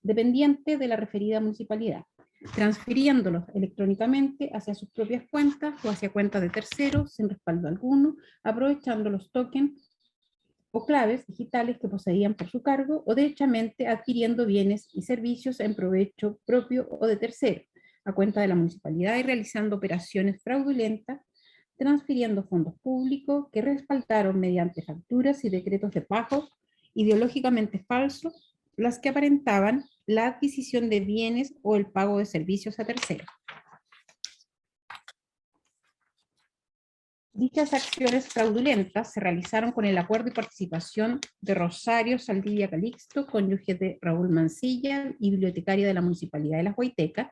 dependiente de la referida municipalidad, transfiriéndolos electrónicamente hacia sus propias cuentas o hacia cuentas de terceros sin respaldo alguno, aprovechando los tokens o claves digitales que poseían por su cargo, o derechamente adquiriendo bienes y servicios en provecho propio o de tercero, a cuenta de la municipalidad, y realizando operaciones fraudulentas, transfiriendo fondos públicos que respaldaron mediante facturas y decretos de pago ideológicamente falsos, las que aparentaban la adquisición de bienes o el pago de servicios a terceros. Dichas acciones fraudulentas se realizaron con el acuerdo y participación de Rosario Saldivia Calixto, cónyuge de Raúl Mancilla y bibliotecaria de la Municipalidad de Las Huaytecas,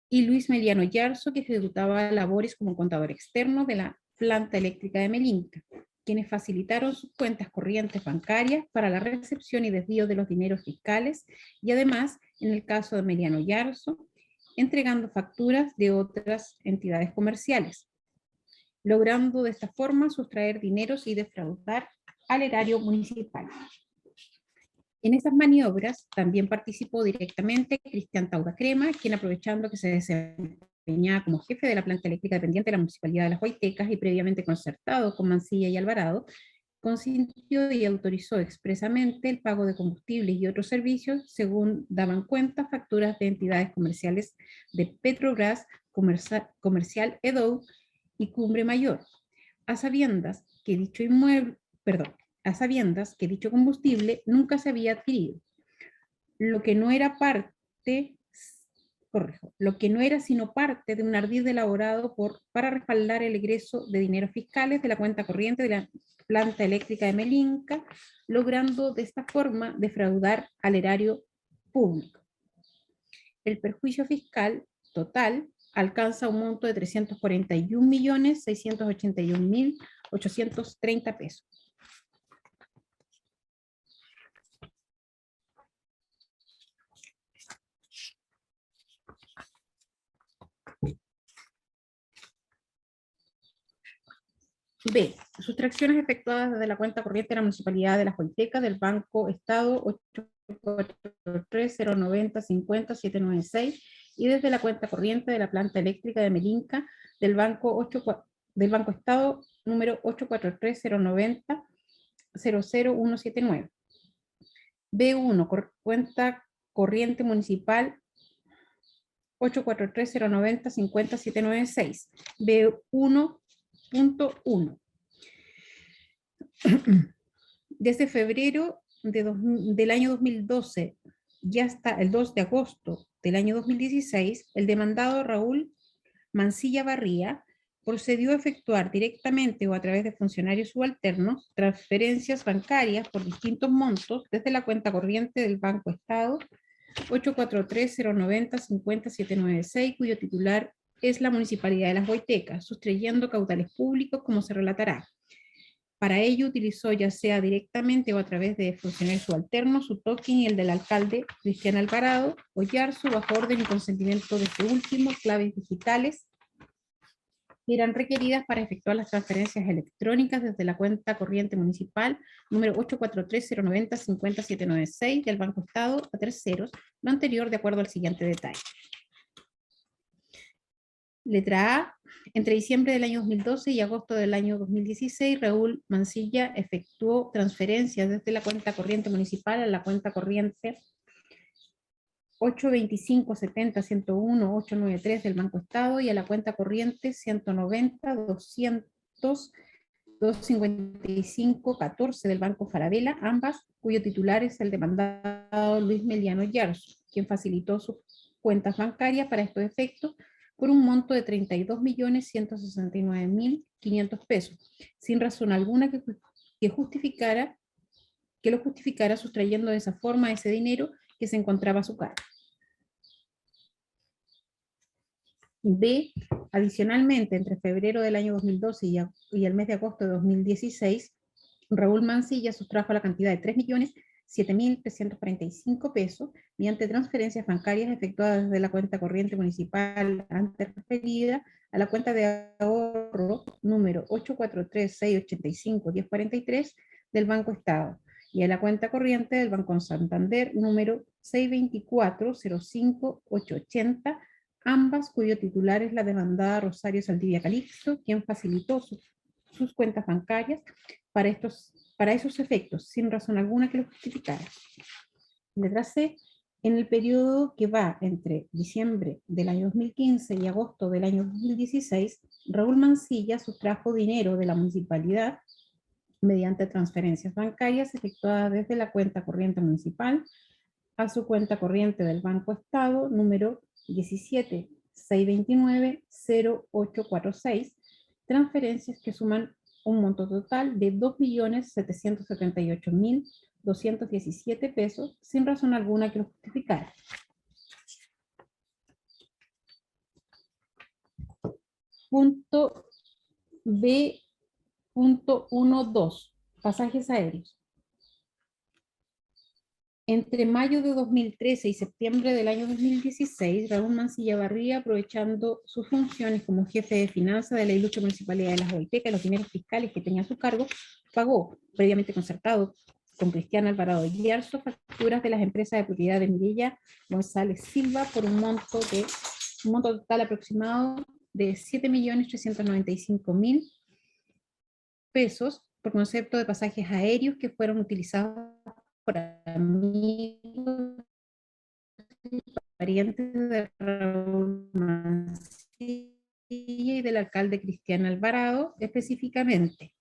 y Luis Melián Oyarzo, que ejecutaba labores como contador externo de la planta eléctrica de Melinca, quienes facilitaron sus cuentas corrientes bancarias para la recepción y desvío de los dineros fiscales, y además, en el caso de Melián Oyarzo, entregando facturas de otras entidades comerciales, logrando de esta forma sustraer dineros y defraudar al erario municipal. En esas maniobras también participó directamente Cristian Tauda Crema, quien, aprovechando que se desempeñaba como jefe de la planta eléctrica dependiente de la Municipalidad de Las Huaytecas y previamente concertado con Mancilla y Alvarado, consintió y autorizó expresamente el pago de combustibles y otros servicios según daban cuenta facturas de entidades comerciales de Petrobras, Comercial Edo y Cumbre Mayor, a sabiendas que dicho combustible nunca se había adquirido, lo que no era parte corrijo, lo que no era sino parte de un ardid elaborado para respaldar el egreso de dineros fiscales de la cuenta corriente de la planta eléctrica de Melinca, logrando de esta forma defraudar al erario público. El perjuicio fiscal total alcanza un monto de 341.681.830 pesos. B. Sustracciones efectuadas desde la cuenta corriente de la Municipalidad de Las Huaytecas del Banco Estado 84309050796 y desde la cuenta corriente de la planta eléctrica de Melinca del Banco Estado número 84309000179. B1. Cuenta corriente municipal 84309050796. B1.1. Desde febrero del año 2012 y hasta el 2 de agosto del año 2016, el demandado Raúl Mancilla Barría procedió a efectuar directamente o a través de funcionarios subalternos transferencias bancarias por distintos montos desde la cuenta corriente del Banco Estado 84309050796, cuyo titular es la Municipalidad de Las Huaytecas, sustrayendo caudales públicos, como se relatará. Para ello utilizó, ya sea directamente o a través de funcionarios subalternos, su token y el del alcalde Cristian Alvarado Oyarzo, bajo orden y consentimiento de este último, claves digitales que eran requeridas para efectuar las transferencias electrónicas desde la cuenta corriente municipal número 84309050796 del Banco Estado a terceros, lo anterior de acuerdo al siguiente detalle. Letra A. Entre diciembre del año 2012 y agosto del año 2016, Raúl Mancilla efectuó transferencias desde la cuenta corriente municipal a la cuenta corriente 825-70-101-893 del Banco Estado y a la cuenta corriente 190-200-255-14 del Banco Falabella, ambas cuyo titular es el demandado Luis Meliano Yarzo, quien facilitó sus cuentas bancarias para estos efectos por un monto de 32.169.500 pesos, sin razón alguna que lo justificara sustrayendo de esa forma ese dinero que se encontraba a su cargo. B. Adicionalmente, entre febrero del año 2012 y el mes de agosto de 2016, Raúl Mancilla sustrajo la cantidad de 3.007.345 pesos mediante transferencias bancarias efectuadas desde la cuenta corriente municipal antes referida a la cuenta de ahorro número 843-685-1043 del Banco Estado y a la cuenta corriente del Banco Santander número 624-05-880, ambas cuyo titular es la demandada Rosario Saldivia Calixto, quien facilitó sus cuentas bancarias para esos efectos, sin razón alguna que lo justificara. Letra C. En el periodo que va entre diciembre del año 2015 y agosto del año 2016, Raúl Mancilla sustrajo dinero de la municipalidad mediante transferencias bancarias efectuadas desde la cuenta corriente municipal a su cuenta corriente del Banco Estado, número 17.629.0846, transferencias que suman un monto total de 2.778.217 pesos, sin razón alguna que lo justificara. Punto B.12. Pasajes aéreos. Entre mayo de 2013 y septiembre del año 2016, Raúl Mancilla Barría, aprovechando sus funciones como jefe de finanzas de la ilustre Municipalidad de Las Huaytecas, los dineros fiscales que tenía a su cargo, pagó, previamente concertado con Cristian Alvarado Yarzo, facturas de las empresas de propiedad de Mireya González Silva por un monto total aproximado de 7.395.000 pesos por concepto de pasajes aéreos que fueron utilizados por amigos y parientes de Raúl Mancilla y del alcalde Cristian Alvarado, específicamente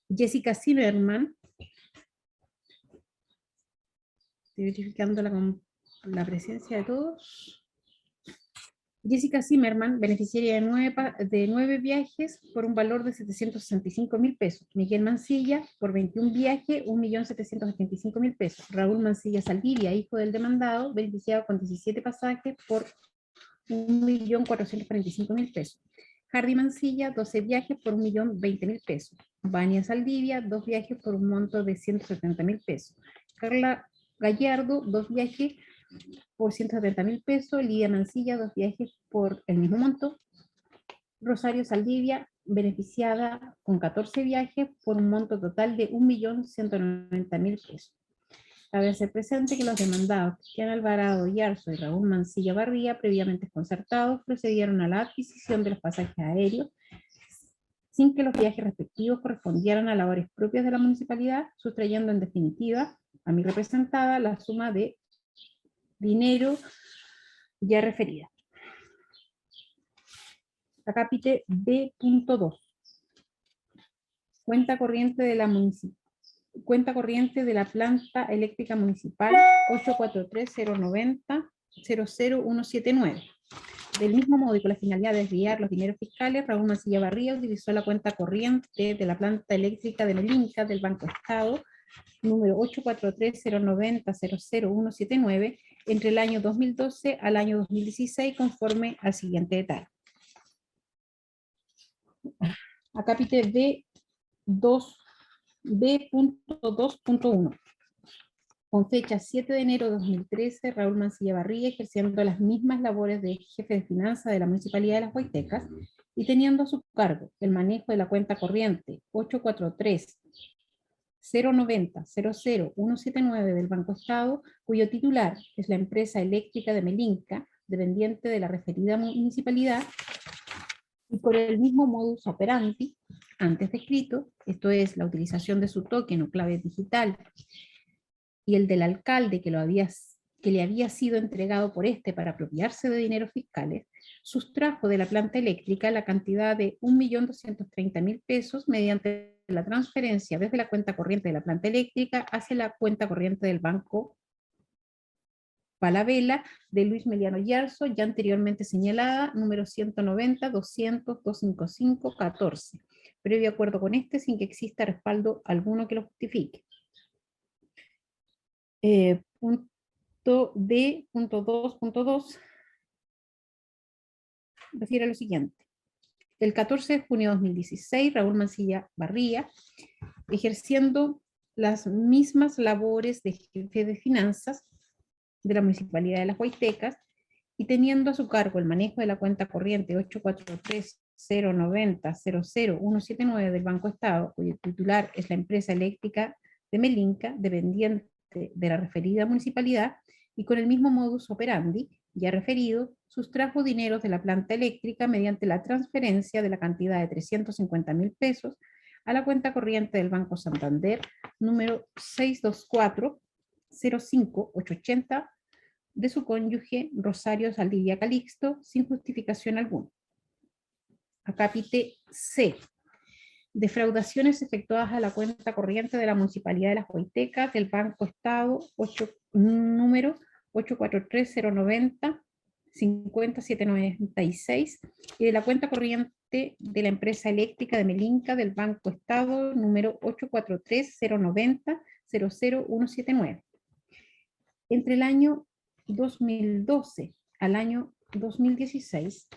Jessica Zimmerman, estoy verificando la presencia de todos, Jessica Zimmerman, beneficiaria de 9 viajes por un valor de 765.000 pesos. Miguel Mancilla, por 21 viajes, 1.775.000 pesos. Raúl Mancilla Saldivia, hijo del demandado, beneficiado con 17 pasajes por 1.445.000 pesos. Hardy Mancilla, 12 viajes por 1.020.000 pesos. Vania Saldivia, 2 viajes por un monto de 170.000 pesos. Carla Gallardo, 2 viajes por 170.000 pesos. Lidia Mancilla, 2 viajes por el mismo monto. Rosario Saldivia, beneficiada con 14 viajes por un monto total de 1.190.000 pesos. Cabe hacer presente que los demandados Cristian Alvarado Yarzo y Raúl Mancilla Barría, previamente concertados, procedieron a la adquisición de los pasajes aéreos sin que los viajes respectivos correspondieran a labores propias de la municipalidad, sustrayendo en definitiva a mi representada la suma de dinero ya referida. Acápite B.2. Cuenta corriente de la planta eléctrica municipal 843-090-00179. Del mismo modo y con la finalidad de desviar los dineros fiscales, Raúl Mancilla Barría utilizó la cuenta corriente de la planta eléctrica de Melinca del Banco Estado, número 843-090-00179, entre el año 2012 al año 2016, conforme al siguiente detalle. Acápite B.2.1. Con fecha 7 de enero de 2013, Raúl Mancilla Barría, ejerciendo las mismas labores de jefe de finanzas de la Municipalidad de Las Huaytecas y teniendo a su cargo el manejo de la cuenta corriente 843-090-00179 del Banco Estado, cuyo titular es la empresa eléctrica de Melinca, dependiente de la referida municipalidad, y por el mismo modus operandi antes descrito, esto es la utilización de su token o clave digital y el del alcalde que le había sido entregado por este para apropiarse de dineros fiscales, sustrajo de la planta eléctrica la cantidad de 1.230.000 pesos mediante la transferencia desde la cuenta corriente de la planta eléctrica hacia la cuenta corriente del Banco Palavela de Luis Meliano Yarzo, ya anteriormente señalada, número 190-200-255-14, previo acuerdo con este sin que exista respaldo alguno que lo justifique. Punto D.2.2 refiere a lo siguiente. El 14 de junio de 2016, Raúl Mancilla Barría, ejerciendo las mismas labores de jefe de finanzas de la Municipalidad de Las Huaytecas y teniendo a su cargo el manejo de la cuenta corriente 843-090-00179 del Banco Estado, cuyo titular es la empresa eléctrica de Melinca, dependiente de la referida municipalidad, y con el mismo modus operandi ya referido, sustrajo dineros de la planta eléctrica mediante la transferencia de la cantidad de 350.000 pesos a la cuenta corriente del Banco Santander, número 624-05880, de su cónyuge Rosario Saldivia Calixto, sin justificación alguna. Acápite C. Defraudaciones efectuadas a la cuenta corriente de la Municipalidad de Las Huaytecas del Banco Estado, número 843-090-50796, y de la cuenta corriente de la empresa eléctrica de Melinca del Banco Estado, número 843-090-00179. Entre el año 2012 al año 2016,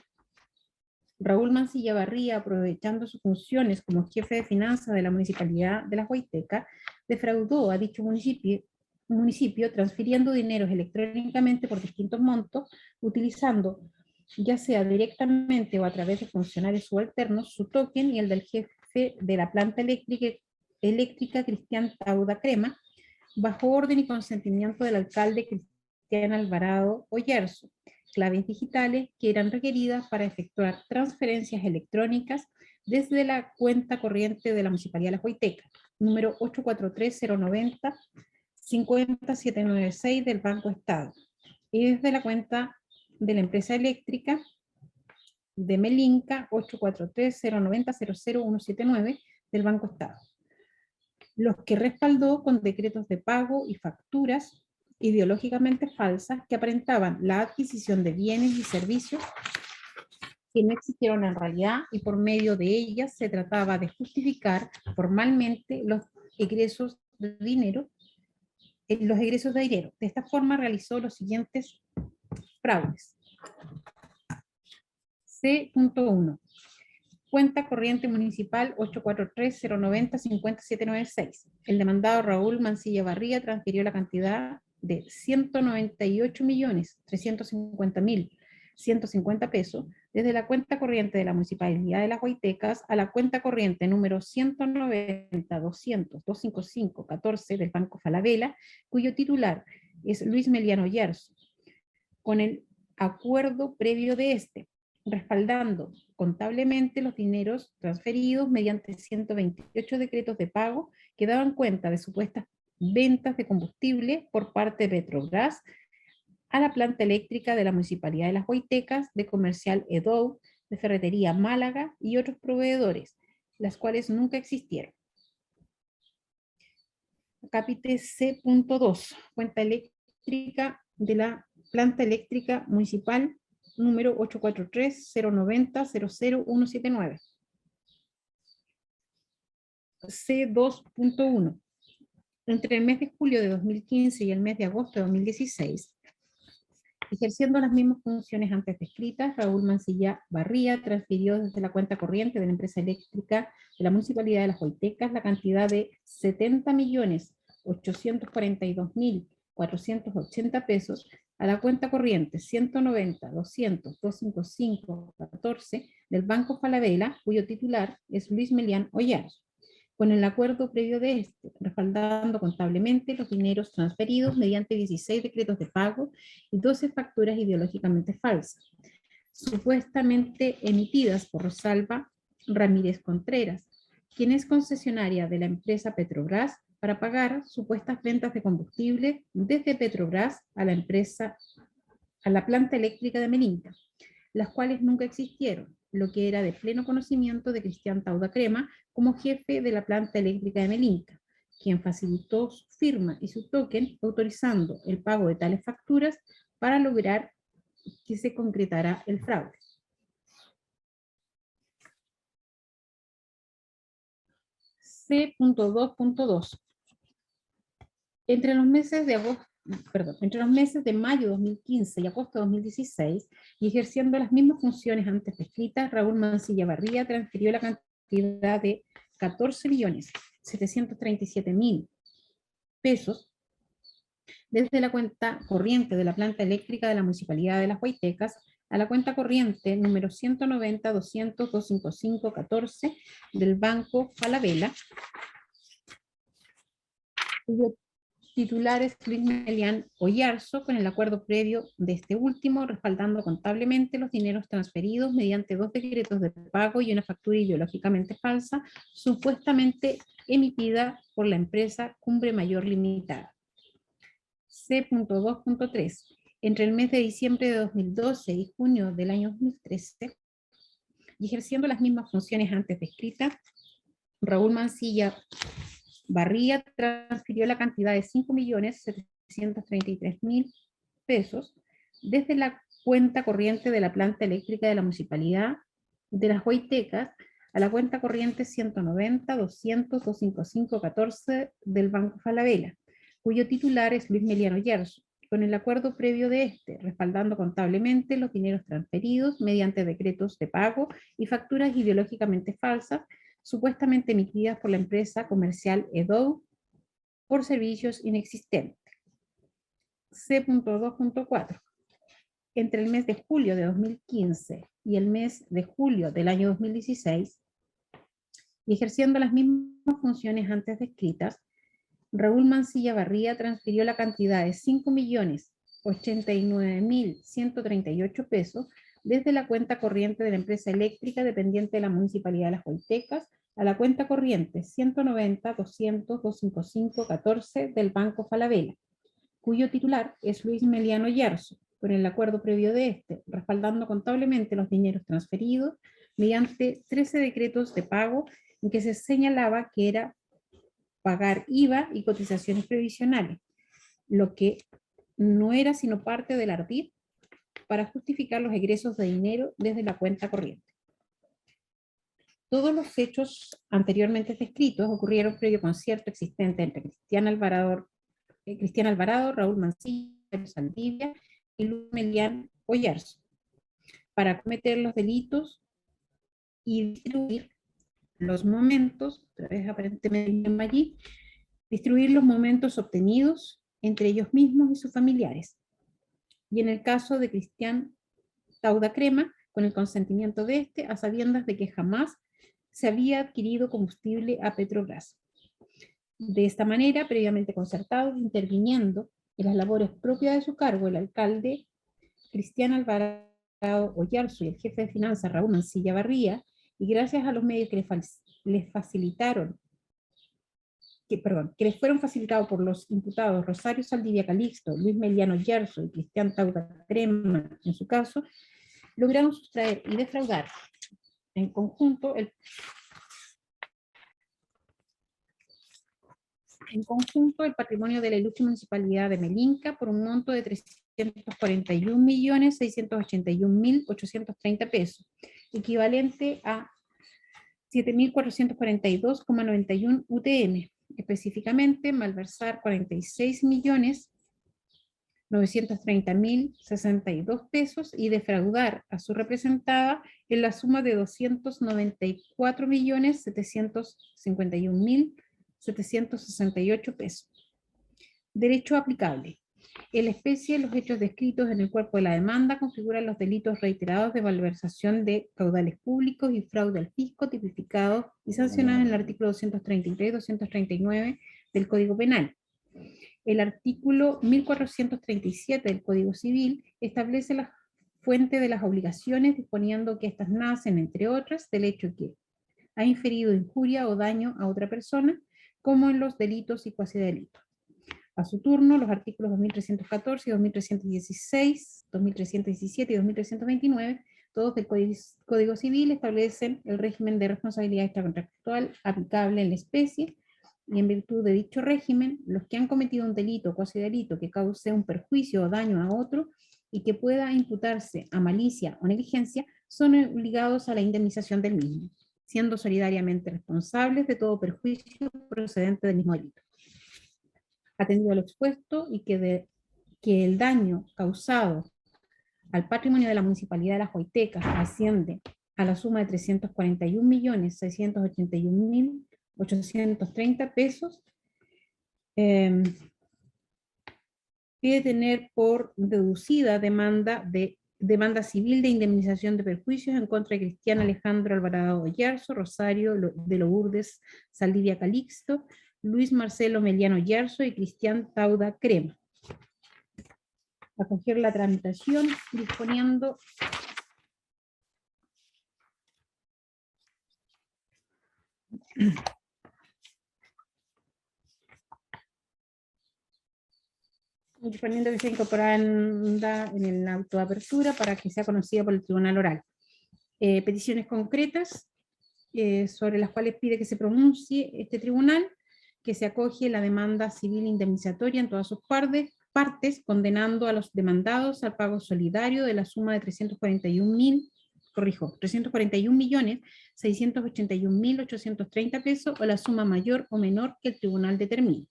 Raúl Mancilla Barría, aprovechando sus funciones como jefe de finanzas de la Municipalidad de Las Huaytecas, defraudó a dicho municipio transfiriendo dineros electrónicamente por distintos montos, utilizando, ya sea directamente o a través de funcionarios subalternos, su token y el del jefe de la planta eléctrica Cristian Tauda Crema, bajo orden y consentimiento del alcalde Cristian Alvarado Oyarzo, claves digitales que eran requeridas para efectuar transferencias electrónicas desde la cuenta corriente de la Municipalidad de Las Huaytecas, número 843-090-50796 del Banco Estado, y desde la cuenta de la empresa eléctrica de Melinca, 843-090-00179 del Banco Estado, los que respaldó con decretos de pago y facturas ideológicamente falsas que aparentaban la adquisición de bienes y servicios que no existieron en realidad, y por medio de ellas se trataba de justificar formalmente los egresos de dinero. De esta forma realizó los siguientes fraudes. C.1. Cuenta corriente municipal 843-090-5796. El demandado Raúl Mancilla Barría transfirió la cantidad de 198.350.150 pesos desde la cuenta corriente de la Municipalidad de Las Huaytecas a la cuenta corriente número 190-200-255-14 del Banco Falabella, cuyo titular es Luis Meliano Yarzo, con el acuerdo previo de este, respaldando contablemente los dineros transferidos mediante 128 decretos de pago que daban cuenta de supuestas ventas de combustible por parte de Petrobras a la planta eléctrica de la Municipalidad de Las Huaytecas, de Comercial Edou, de Ferretería Málaga y otros proveedores, las cuales nunca existieron. Capítulo C.2. Cuenta eléctrica de la planta eléctrica municipal número 843-090-00179. C2.1. Entre el mes de julio de 2015 y el mes de agosto de 2016, ejerciendo las mismas funciones antes descritas, Raúl Mancilla Barría transfirió desde la cuenta corriente de la empresa eléctrica de la Municipalidad de Las Huaytecas la cantidad de 70.842.480 pesos a la cuenta corriente 190-200-255-14 del Banco Falabella, cuyo titular es Luis Melián Oyarzo, con el acuerdo previo de este, respaldando contablemente los dineros transferidos mediante 16 decretos de pago y 12 facturas ideológicamente falsas, supuestamente emitidas por Rosalba Ramírez Contreras, quien es concesionaria de la empresa Petrobras, para pagar supuestas ventas de combustible desde Petrobras a la planta eléctrica de Melinca, las cuales nunca existieron, lo que era de pleno conocimiento de Cristian Tauda Crema como jefe de la planta eléctrica de Melinca, quien facilitó su firma y su token autorizando el pago de tales facturas para lograr que se concretara el fraude. C.2.2. Entre los meses de mayo de 2015 y agosto de 2016, y ejerciendo las mismas funciones antes descritas, Raúl Mancilla Barría transfirió la cantidad de 14.737.000 pesos desde la cuenta corriente de la planta eléctrica de la Municipalidad de Las Huaytecas a la cuenta corriente número 190-200-255-14 del Banco Falabella, cuyo titular es Luis Melián Oyarzo, con el acuerdo previo de este último, respaldando contablemente los dineros transferidos mediante 2 decretos de pago y una factura ideológicamente falsa, supuestamente emitida por la empresa Cumbre Mayor Limitada. C.2.3. Entre el mes de diciembre de 2012 y junio del año 2013, y ejerciendo las mismas funciones antes descritas, Raúl Mancilla Barría transfirió la cantidad de 5.733.000 pesos desde la cuenta corriente de la planta eléctrica de la Municipalidad de Las Huaytecas a la cuenta corriente 190-200-255-14 del Banco Falabella, cuyo titular es Luis Melián Oyarzo, con el acuerdo previo de este, respaldando contablemente los dineros transferidos mediante decretos de pago y facturas ideológicamente falsas, supuestamente emitidas por la empresa comercial Edou por servicios inexistentes. C.2.4. Entre el mes de julio de 2015 y el mes de julio del año 2016, y ejerciendo las mismas funciones antes descritas, Raúl Mancilla Barría transfirió la cantidad de 5.089.138 pesos desde la cuenta corriente de la empresa eléctrica dependiente de la Municipalidad de Las Huaytecas a la cuenta corriente 190-200-255-14 del Banco Falabella, cuyo titular es Luis Melián Oyarzo, con el acuerdo previo de este, respaldando contablemente los dineros transferidos mediante 13 decretos de pago en que se señalaba que era pagar IVA y cotizaciones previsionales, lo que no era sino parte del ardid para justificar los egresos de dinero desde la cuenta corriente. Todos los hechos anteriormente descritos ocurrieron previo concierto existente entre Cristian Alvarado, Raúl Mancilla, Saldivia y Luis Melián Oyarzo, para cometer los delitos y distribuir los momentos, otra vez aparentemente allí, distribuir los momentos obtenidos entre ellos mismos y sus familiares. Y en el caso de Cristian Tauda Crema, con el consentimiento de este, a sabiendas de que jamás se había adquirido combustible a Petrobras. De esta manera, previamente concertados, interviniendo en las labores propias de su cargo, el alcalde Cristian Alvarado Oyarzo y el jefe de finanzas Raúl Mancilla Barría, y gracias a los medios que les facilitaron, que les fueron facilitados por los imputados Rosario Saldivia Calixto, Luis Melián Oyarzo y Cristian Tauda Crema, en su caso, lograron sustraer y defraudar en conjunto el patrimonio de la ilustre municipalidad de Melinca por un monto de 341.681.830 pesos, equivalente a 7.442,91 UTM, específicamente malversar 46.930.062 pesos y defraudar a su representada en la suma de 294.751.768 pesos. Derecho aplicable. En la especie, los hechos descritos en el cuerpo de la demanda configuran los delitos reiterados de malversación de caudales públicos y fraude al fisco tipificados y sancionados en el artículo 233 y 239 del Código Penal. El artículo 1437 del Código Civil establece la fuente de las obligaciones, disponiendo que éstas nacen, entre otras, del hecho que ha inferido injuria o daño a otra persona, como en los delitos y cuasidelitos. A su turno, los artículos 2314, 2316, 2317 y 2329, todos del Código Civil, establecen el régimen de responsabilidad extracontractual aplicable en la especie, y en virtud de dicho régimen, los que han cometido un delito o cuasidelito que cause un perjuicio o daño a otro y que pueda imputarse a malicia o negligencia, son obligados a la indemnización del mismo, siendo solidariamente responsables de todo perjuicio procedente del mismo delito. Atendido a lo expuesto y que el daño causado al patrimonio de la Municipalidad de Las Huaytecas asciende a la suma de 341.681.830 pesos, pide tener por deducida demanda civil de indemnización de perjuicios en contra de Cristian Alejandro Alvarado Oyarzo, Rosario de Lourdes Saldivia Calixto, Luis Marcelo Melián Oyarzo y Cristian Tauda Crema. Acoger la tramitación disponiendo que sea incorporada en el auto de apertura para que sea conocida por el tribunal oral. Peticiones concretas sobre las cuales pide que se pronuncie este tribunal, que se acoge la demanda civil indemnizatoria en todas sus partes, condenando a los demandados al pago solidario de la suma de 341.681.830 pesos o la suma mayor o menor que el tribunal determine.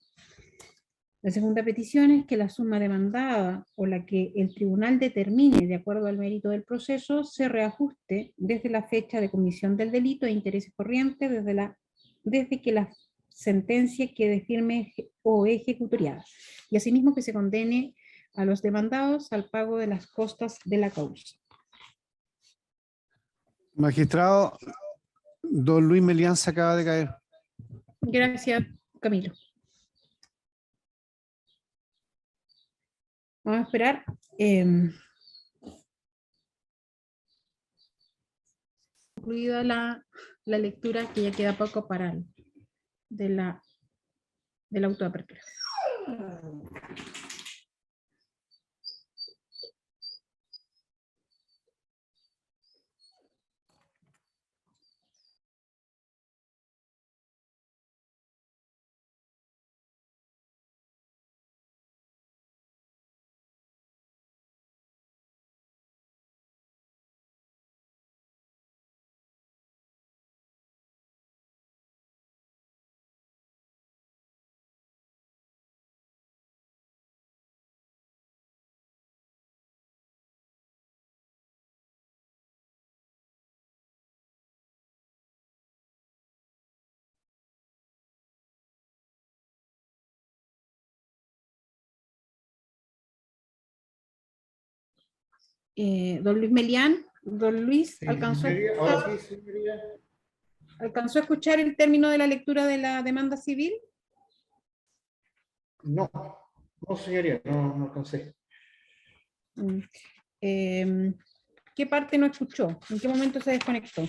La segunda petición es que la suma demandada o la que el tribunal determine de acuerdo al mérito del proceso se reajuste desde la fecha de comisión del delito e intereses corrientes desde que la sentencia quede firme o ejecutoriada, y asimismo que se condene a los demandados al pago de las costas de la causa. Magistrado, don Luis Melián se acaba de caer. Gracias, Camilo. Vamos a esperar. Concluida la lectura, que ya queda poco para del auto de apertura. Don Luis Melián, don Luis, Sí, ¿alcanzó señoría, ahora sí, señoría. a escuchar el término de la lectura de la demanda civil? No, no, señoría, no alcancé. ¿Qué parte no escuchó? ¿En qué momento se desconectó?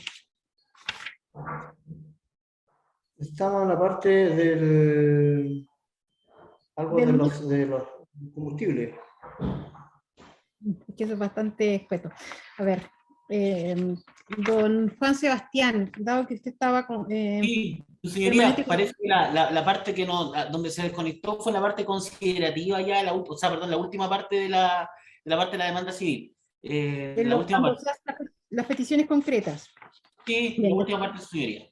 Estaba en la parte del... algo de los combustibles. Que eso es bastante escueto. A ver, don Juan Sebastián, dado que usted estaba con... Sí, señoría, parece que la parte que no, donde se desconectó fue la parte considerativa ya, o sea, perdón, la última parte de la parte de la demanda civil. La última parte. Las peticiones concretas. Sí, la última parte, señoría.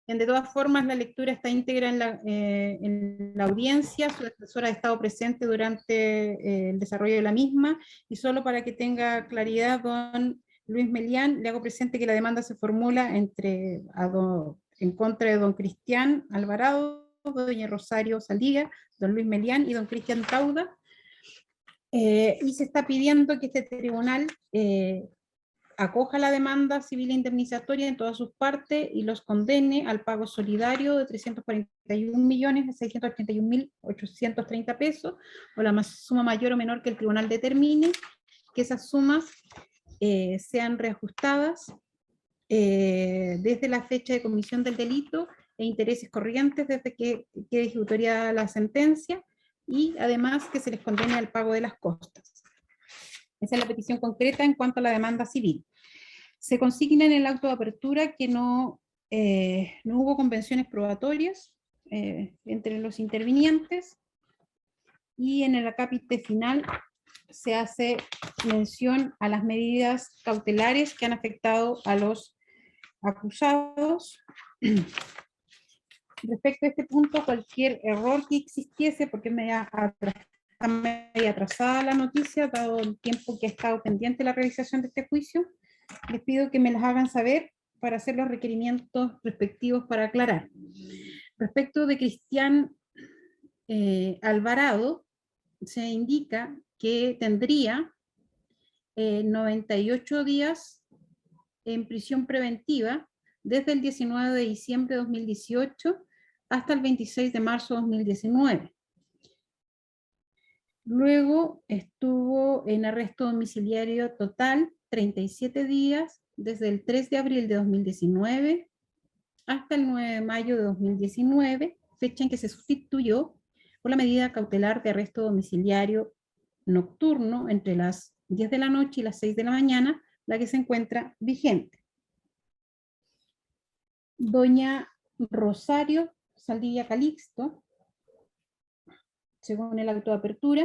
De todas formas, la lectura está íntegra en la audiencia, su asesora ha estado presente durante el desarrollo de la misma, y solo para que tenga claridad, don Luis Melián, le hago presente que la demanda se formula en contra de don Cristian Alvarado, doña Rosario Saldiga, don Luis Melián y don Cristian Tauda, y se está pidiendo que este tribunal acoja la demanda civil indemnizatoria en todas sus partes y los condene al pago solidario de 341.681.830 pesos, o la suma mayor o menor que el tribunal determine, que esas sumas sean reajustadas desde la fecha de comisión del delito e intereses corrientes desde que quede ejecutoriada la sentencia, y además que se les condene al pago de las costas. Esa es la petición concreta en cuanto a la demanda civil. Se consigna en el auto de apertura que no hubo convenciones probatorias entre los intervinientes, y en el acápite final se hace mención a las medidas cautelares que han afectado a los acusados. Respecto a este punto, cualquier error que existiese, porque está media atrasada la noticia, dado el tiempo que ha estado pendiente la realización de este juicio, les pido que me las hagan saber para hacer los requerimientos respectivos para aclarar. Respecto de Cristian Alvarado, se indica que tendría 98 días en prisión preventiva desde el 19 de diciembre de 2018 hasta el 26 de marzo de 2019. Luego estuvo en arresto domiciliario total 37 días desde el 3 de abril de 2019 hasta el 9 de mayo de 2019, fecha en que se sustituyó por la medida cautelar de arresto domiciliario nocturno entre las 10 de la noche y las 6 de la mañana, la que se encuentra vigente. Doña Rosario Saldivia Calixto, según el auto de apertura,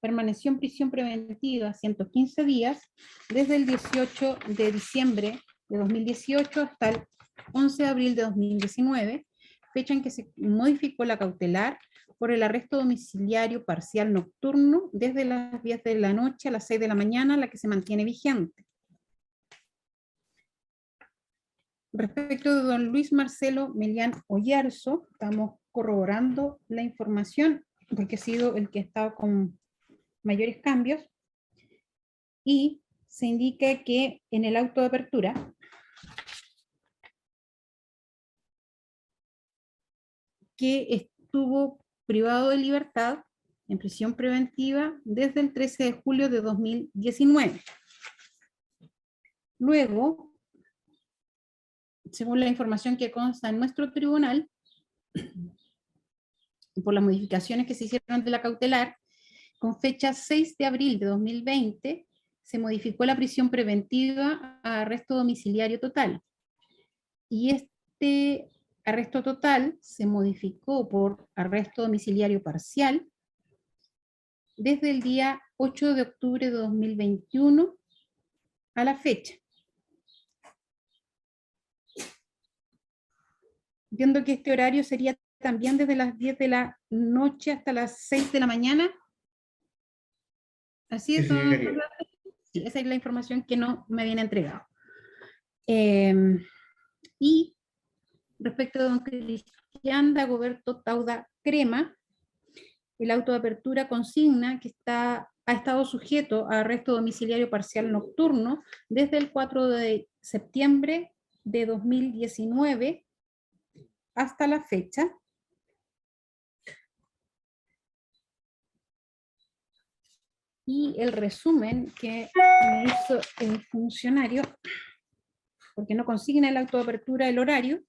permaneció en prisión preventiva 115 días desde el 18 de diciembre de 2018 hasta el 11 de abril de 2019, fecha en que se modificó la cautelar por el arresto domiciliario parcial nocturno desde las 10 de la noche a las 6 de la mañana, la que se mantiene vigente. Respecto de don Luis Marcelo Melián Oyarzo, estamos corroborando la información porque ha sido el que ha estado con mayores cambios, y se indica que en el auto de apertura que estuvo privado de libertad en prisión preventiva desde el 13 de julio de 2019. Luego, según la información que consta en nuestro tribunal, por las modificaciones que se hicieron de la cautelar, con fecha 6 de abril de 2020, se modificó la prisión preventiva a arresto domiciliario total. Y este arresto total se modificó por arresto domiciliario parcial desde el día 8 de octubre de 2021 a la fecha. Viendo que este horario sería también desde las 10 de la noche hasta las 6 de la mañana. Así es, sí, esa es la información que no me habían entregado. Y respecto de don Cristian Dagoberto Tauda Crema, el auto de apertura consigna que está ha estado sujeto a arresto domiciliario parcial nocturno desde el 4 de septiembre de 2019 hasta la fecha. Y el resumen que me hizo el funcionario, porque no consigna el auto de apertura el horario,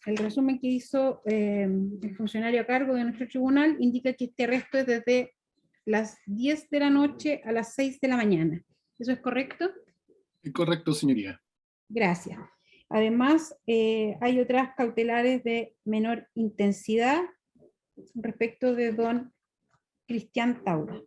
el resumen que hizo el funcionario a cargo de nuestro tribunal indica que este arresto es desde las 10 de la noche a las 6 de la mañana. ¿Eso es correcto? Es correcto, señoría. Gracias. Además, hay otras cautelares de menor intensidad respecto de don Cristian Taura.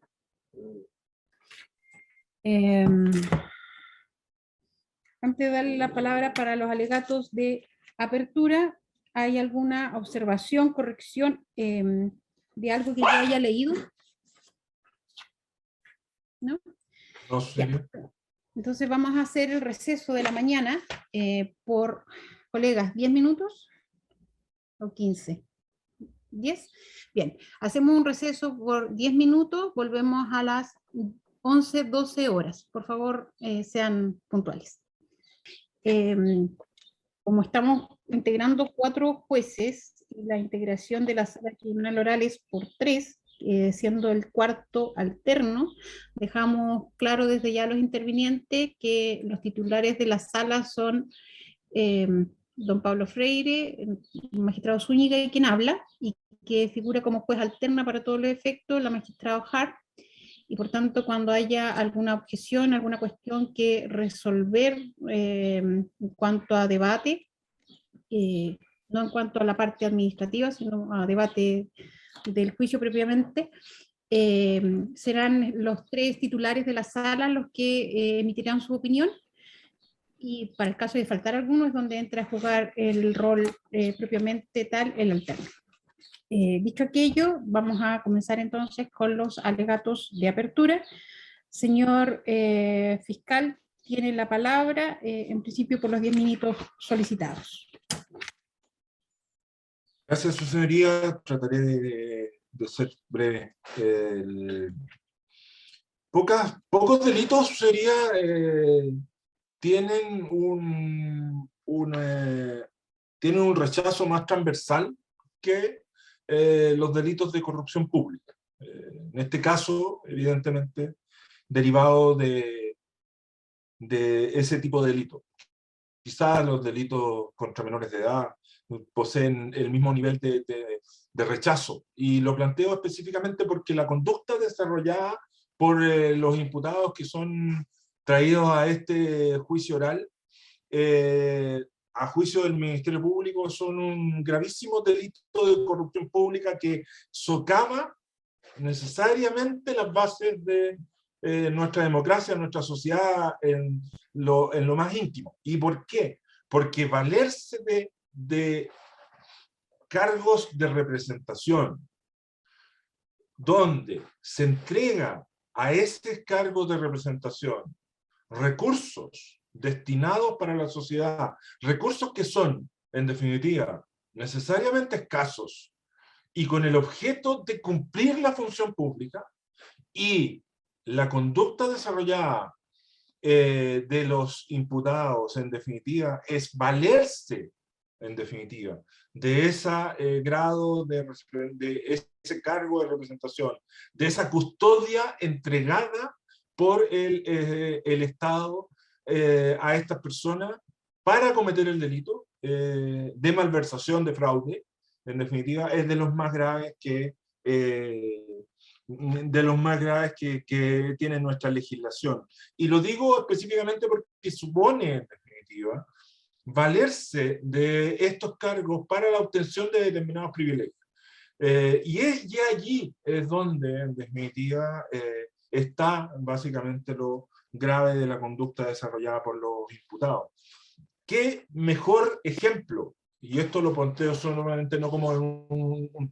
Antes de darle la palabra para los alegatos de apertura, ¿hay alguna observación, corrección de algo que yo haya leído? ¿No? No, señor. Entonces vamos a hacer el receso de la mañana por, colegas, 10 minutos o 15. ¿10? Bien, hacemos un receso por 10 minutos, volvemos a las 11, 12 horas. Por favor, sean puntuales. Como estamos integrando 4 jueces, la integración de la sala tribunal oral es por 3, siendo el cuarto alterno, dejamos claro desde ya a los intervinientes que los titulares de la sala son don Pablo Freire, el magistrado Zúñiga y quien habla, y que figura como juez alterna para todos los efectos, la magistrada Hart, y por tanto cuando haya alguna objeción, alguna cuestión que resolver en cuanto a debate, no en cuanto a la parte administrativa, sino a debate del juicio propiamente, serán los 3 titulares de la sala los que emitirán su opinión, y para el caso de faltar alguno es donde entra a jugar el rol propiamente tal el alterno. Dicho aquello, vamos a comenzar entonces con los alegatos de apertura. Señor fiscal, tiene la palabra, en principio por los 10 minutos solicitados. Gracias, su señoría. Trataré de ser breve. Pocos delitos, su señoría, tienen tienen un rechazo más transversal que los delitos de corrupción pública. En este caso, evidentemente, derivado de ese tipo de delitos. Quizás los delitos contra menores de edad poseen el mismo nivel de rechazo, y lo planteo específicamente porque la conducta desarrollada por los imputados que son traídos a este juicio oral, a juicio del Ministerio Público, son un gravísimo delito de corrupción pública que socava necesariamente las bases de nuestra democracia, nuestra sociedad en lo más íntimo. ¿Y por qué? Porque valerse de cargos de representación donde se entrega a ese cargo de representación recursos destinados para la sociedad, recursos que son, en definitiva, necesariamente escasos y con el objeto de cumplir la función pública, y la conducta desarrollada de los imputados, en definitiva, es valerse, en definitiva, de ese grado de ese cargo de representación, de esa custodia entregada por el Estado a estas personas para cometer el delito de malversación, de fraude. En definitiva, es de los más graves que tiene nuestra legislación. Y lo digo específicamente porque supone, en definitiva, valerse de estos cargos para la obtención de determinados privilegios. Y es ya allí es donde, en definitiva, está básicamente lo grave de la conducta desarrollada por los imputados. ¿Qué mejor ejemplo? Y esto lo planteo solamente no como un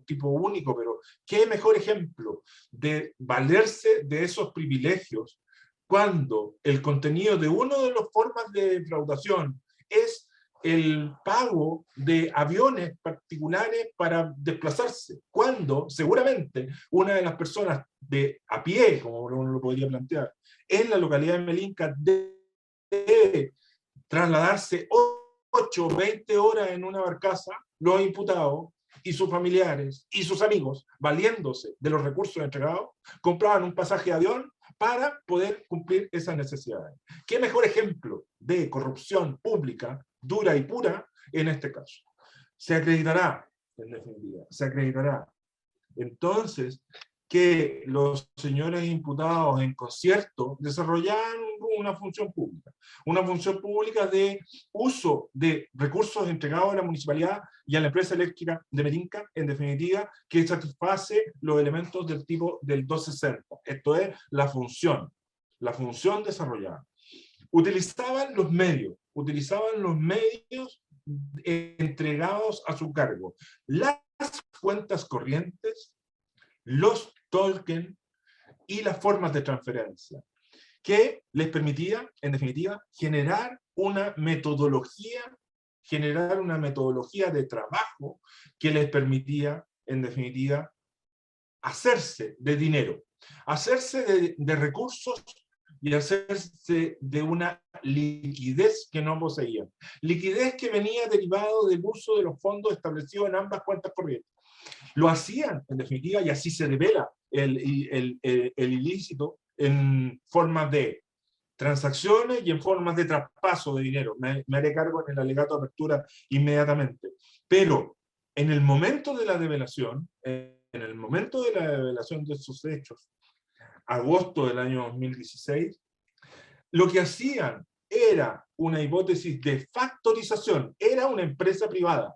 tipo único, pero ¿qué mejor ejemplo de valerse de esos privilegios cuando el contenido de una de las formas de defraudación es el pago de aviones particulares para desplazarse, cuando seguramente una de las personas de a pie, como uno lo podría plantear, en la localidad de Melinca debe trasladarse 8 o 20 horas en una barcaza, los imputados y sus familiares y sus amigos, valiéndose de los recursos entregados, compraban un pasaje de avión para poder cumplir esas necesidades. ¿Qué mejor ejemplo de corrupción pública, dura y pura, en este caso? Se acreditará, en definitiva, se acreditará entonces que los señores imputados en concierto desarrollaban una función pública de uso de recursos entregados a la municipalidad y a la empresa eléctrica de Melinca, en definitiva, que satisface los elementos del tipo del 260. Esto es la función desarrollada. Utilizaban los medios entregados a su cargo. Las cuentas corrientes, los tokens y las formas de transferencia, que les permitía, en definitiva, generar una metodología de trabajo que les permitía, en definitiva, hacerse de dinero, hacerse de recursos y hacerse de una liquidez que no poseían. Liquidez que venía derivado del uso de los fondos establecidos en ambas cuentas corrientes. Lo hacían, en definitiva, y así se revela el ilícito en formas de transacciones y en formas de traspaso de dinero. Me haré cargo en el alegato de apertura inmediatamente. Pero en el momento de la develación, de estos hechos, agosto del año 2016, lo que hacían era una hipótesis de factorización, era una empresa privada.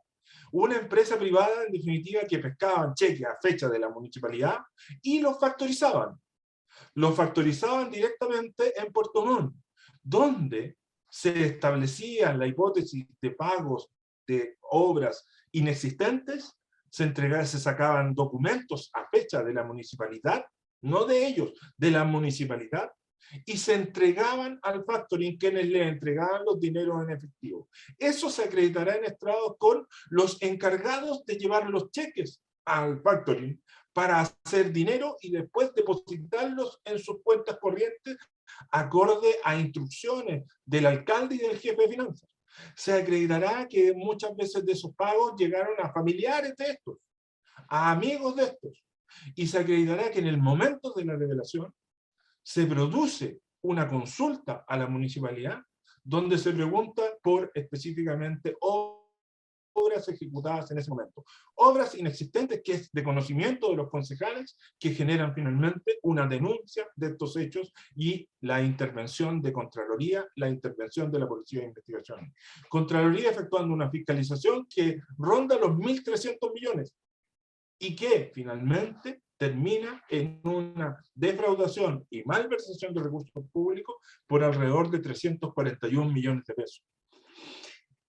Una empresa privada, en definitiva, que pescaban cheques a fecha de la municipalidad y los factorizaban. Los factorizaban directamente en Puerto Montt, donde se establecía la hipótesis de pagos de obras inexistentes, se sacaban documentos a fecha de la municipalidad, no de ellos, de la municipalidad, y se entregaban al factoring, quienes le entregaban los dineros en efectivo. Eso se acreditará en estrados con los encargados de llevar los cheques al factoring para hacer dinero y después depositarlos en sus cuentas corrientes acorde a instrucciones del alcalde y del jefe de finanzas. Se acreditará que muchas veces de esos pagos llegaron a familiares de estos, a amigos de estos, y se acreditará que en el momento de la revelación se produce una consulta a la municipalidad donde se pregunta por específicamente obras ejecutadas en ese momento. Obras inexistentes que es de conocimiento de los concejales que generan finalmente una denuncia de estos hechos y la intervención de Contraloría, la intervención de la Policía de Investigación. Contraloría efectuando una fiscalización que ronda los 1.300 millones y que finalmente termina en una defraudación y malversación de recursos públicos por alrededor de 341 millones de pesos.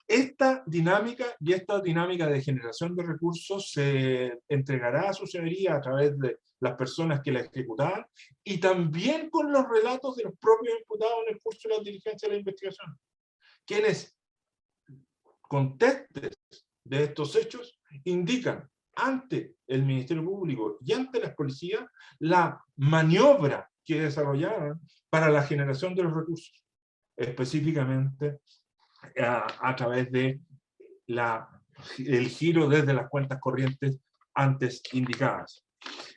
Esta dinámica de generación de recursos se entregará a su señoría a través de las personas que la ejecutaban y también con los relatos de los propios imputados en el curso de la diligencia de la investigación, quienes, contextos de estos hechos, indican ante el Ministerio Público y ante las policías la maniobra que desarrollaron para la generación de los recursos, específicamente a través de el giro desde las cuentas corrientes antes indicadas.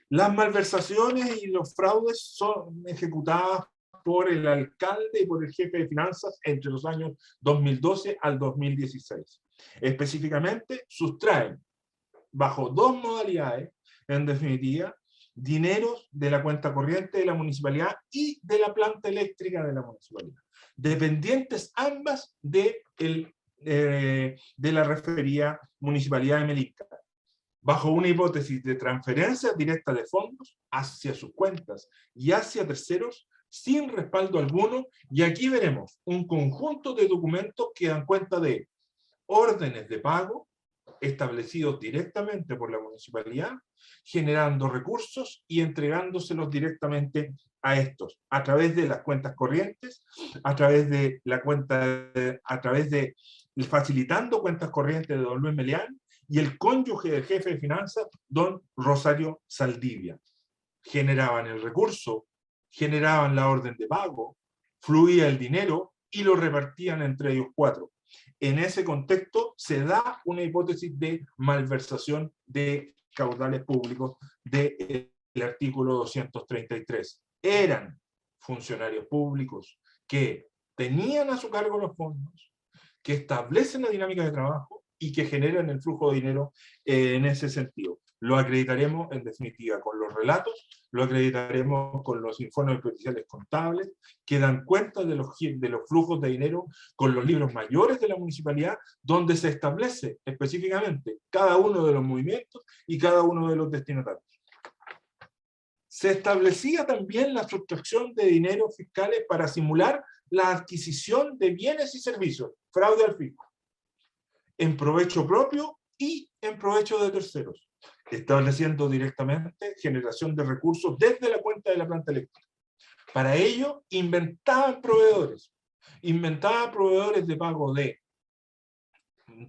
Las malversaciones y los fraudes son ejecutadas por el alcalde y por el jefe de finanzas entre los años 2012 al 2016. Específicamente, sustraen bajo dos modalidades, en definitiva, dineros de la cuenta corriente de la municipalidad y de la planta eléctrica de la municipalidad, dependientes ambas de la referida Municipalidad de Melinca, bajo una hipótesis de transferencia directa de fondos hacia sus cuentas y hacia terceros, sin respaldo alguno, y aquí veremos un conjunto de documentos que dan cuenta de órdenes de pago establecidos directamente por la municipalidad, generando recursos y entregándoselos directamente a estos, a través de las cuentas corrientes, a través de facilitando cuentas corrientes de don Luis Melián, y el cónyuge del jefe de finanzas, don Rosario Saldivia. Generaban el recurso, generaban la orden de pago, fluía el dinero y lo repartían entre ellos cuatro. En ese contexto se da una hipótesis de malversación de caudales públicos del artículo 233. Eran funcionarios públicos que tenían a su cargo los fondos, que establecen la dinámica de trabajo y que generan el flujo de dinero en ese sentido. Lo acreditaremos, en definitiva, con los relatos, lo acreditaremos con los informes periciales contables, que dan cuenta de los flujos de dinero, con los libros mayores de la municipalidad, donde se establece específicamente cada uno de los movimientos y cada uno de los destinatarios. Se establecía también la sustracción de dinero fiscales para simular la adquisición de bienes y servicios, fraude al fisco, en provecho propio y en provecho de terceros, estableciendo directamente generación de recursos desde la cuenta de la planta eléctrica. Para ello, inventaban proveedores de pago de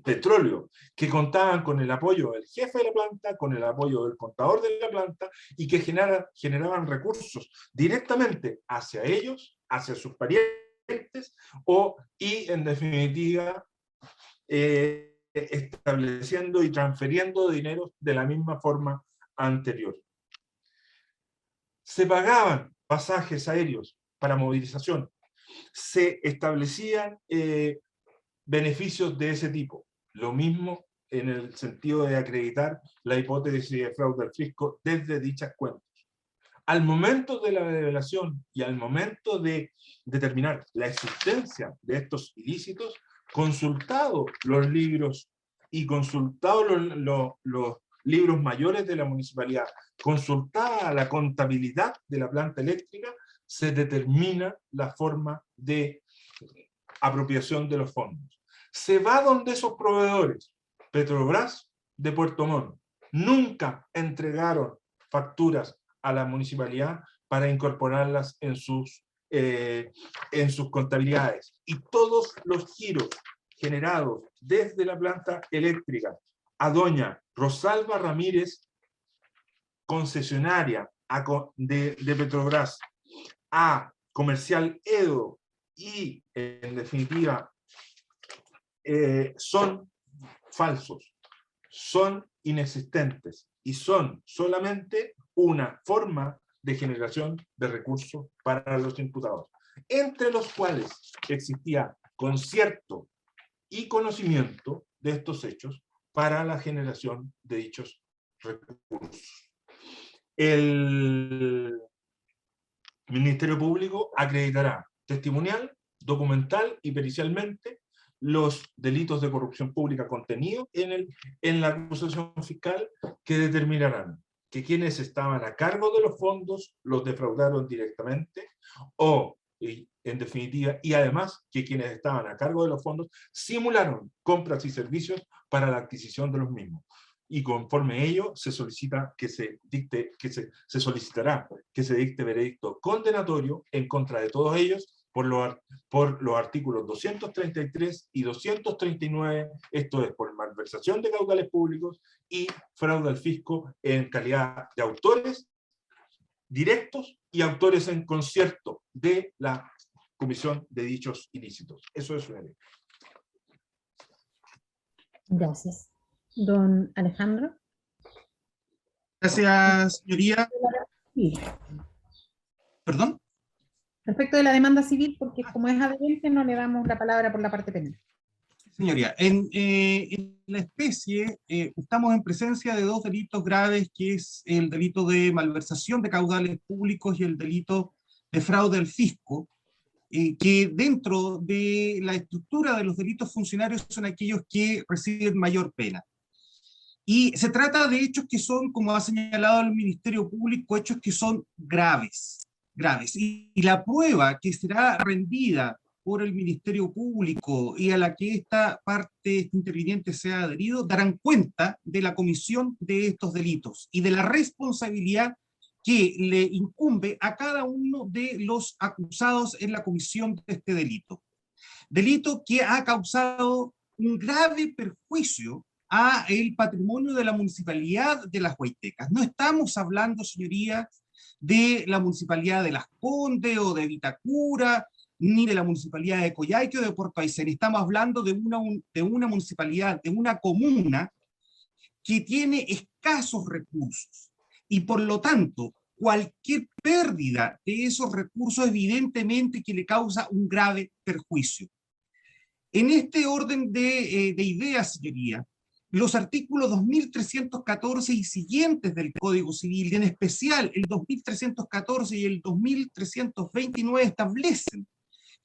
petróleo, que contaban con el apoyo del jefe de la planta, con el apoyo del contador de la planta, y que generaban recursos directamente hacia ellos, hacia sus parientes, y en definitiva estableciendo y transfiriendo dinero de la misma forma anterior. Se pagaban pasajes aéreos para movilización, se establecían beneficios de ese tipo. Lo mismo en el sentido de acreditar la hipótesis de fraude al fisco desde dichas cuentas. Al momento de la revelación y al momento de determinar la existencia de estos ilícitos, consultados los libros y consultados los libros mayores de la municipalidad, consultada la contabilidad de la planta eléctrica, se determina la forma de apropiación de los fondos. Se va donde esos proveedores. Petrobras de Puerto Montt nunca entregaron facturas a la municipalidad para incorporarlas en sus contabilidades. Y todos los giros generados desde la planta eléctrica a doña Rosalba Ramírez, concesionaria de Petrobras, a Comercial Edo, y en definitiva son falsos, son inexistentes y son solamente una forma de generación de recursos para los imputados, entre los cuales existía concierto y conocimiento de estos hechos para la generación de dichos recursos. El Ministerio Público acreditará testimonial, documental y pericialmente los delitos de corrupción pública contenidos en la acusación fiscal, que determinarán que quienes estaban a cargo de los fondos los defraudaron directamente, o en definitiva, y además que quienes estaban a cargo de los fondos simularon compras y servicios para la adquisición de los mismos. Y conforme ello se solicita que se solicitará que se dicte veredicto condenatorio en contra de todos ellos por los artículos 233 y 239, esto es por malversación de caudales públicos y fraude al fisco en calidad de autores directos y autores en concierto de la comisión de dichos ilícitos. Eso es una ley. Gracias. Don Alejandro. Gracias, señoría. Sí. ¿Perdón? Respecto de la demanda civil, porque como es adherente no le damos la palabra por la parte penal. Señoría, en la especie estamos en presencia de dos delitos graves, que es el delito de malversación de caudales públicos y el delito de fraude al fisco, que dentro de la estructura de los delitos funcionarios son aquellos que reciben mayor pena. Y se trata de hechos que son, como ha señalado el Ministerio Público, hechos que son graves. Y la prueba que será rendida por el Ministerio Público y a la que esta parte interviniente se ha adherido, darán cuenta de la comisión de estos delitos y de la responsabilidad que le incumbe a cada uno de los acusados en la comisión de este delito. Delito que ha causado un grave perjuicio a el patrimonio de la municipalidad de Las Huaytecas. No estamos hablando, señorías, de la municipalidad de Las Condes o de Vitacura, ni de la municipalidad de Coyhaique o de Puerto Aysén. Estamos hablando de una municipalidad, de una comuna que tiene escasos recursos. Y por lo tanto, cualquier pérdida de esos recursos evidentemente que le causa un grave perjuicio. En este orden de ideas, señoría, los artículos 2314 y siguientes del Código Civil, y en especial el 2314 y el 2329, establecen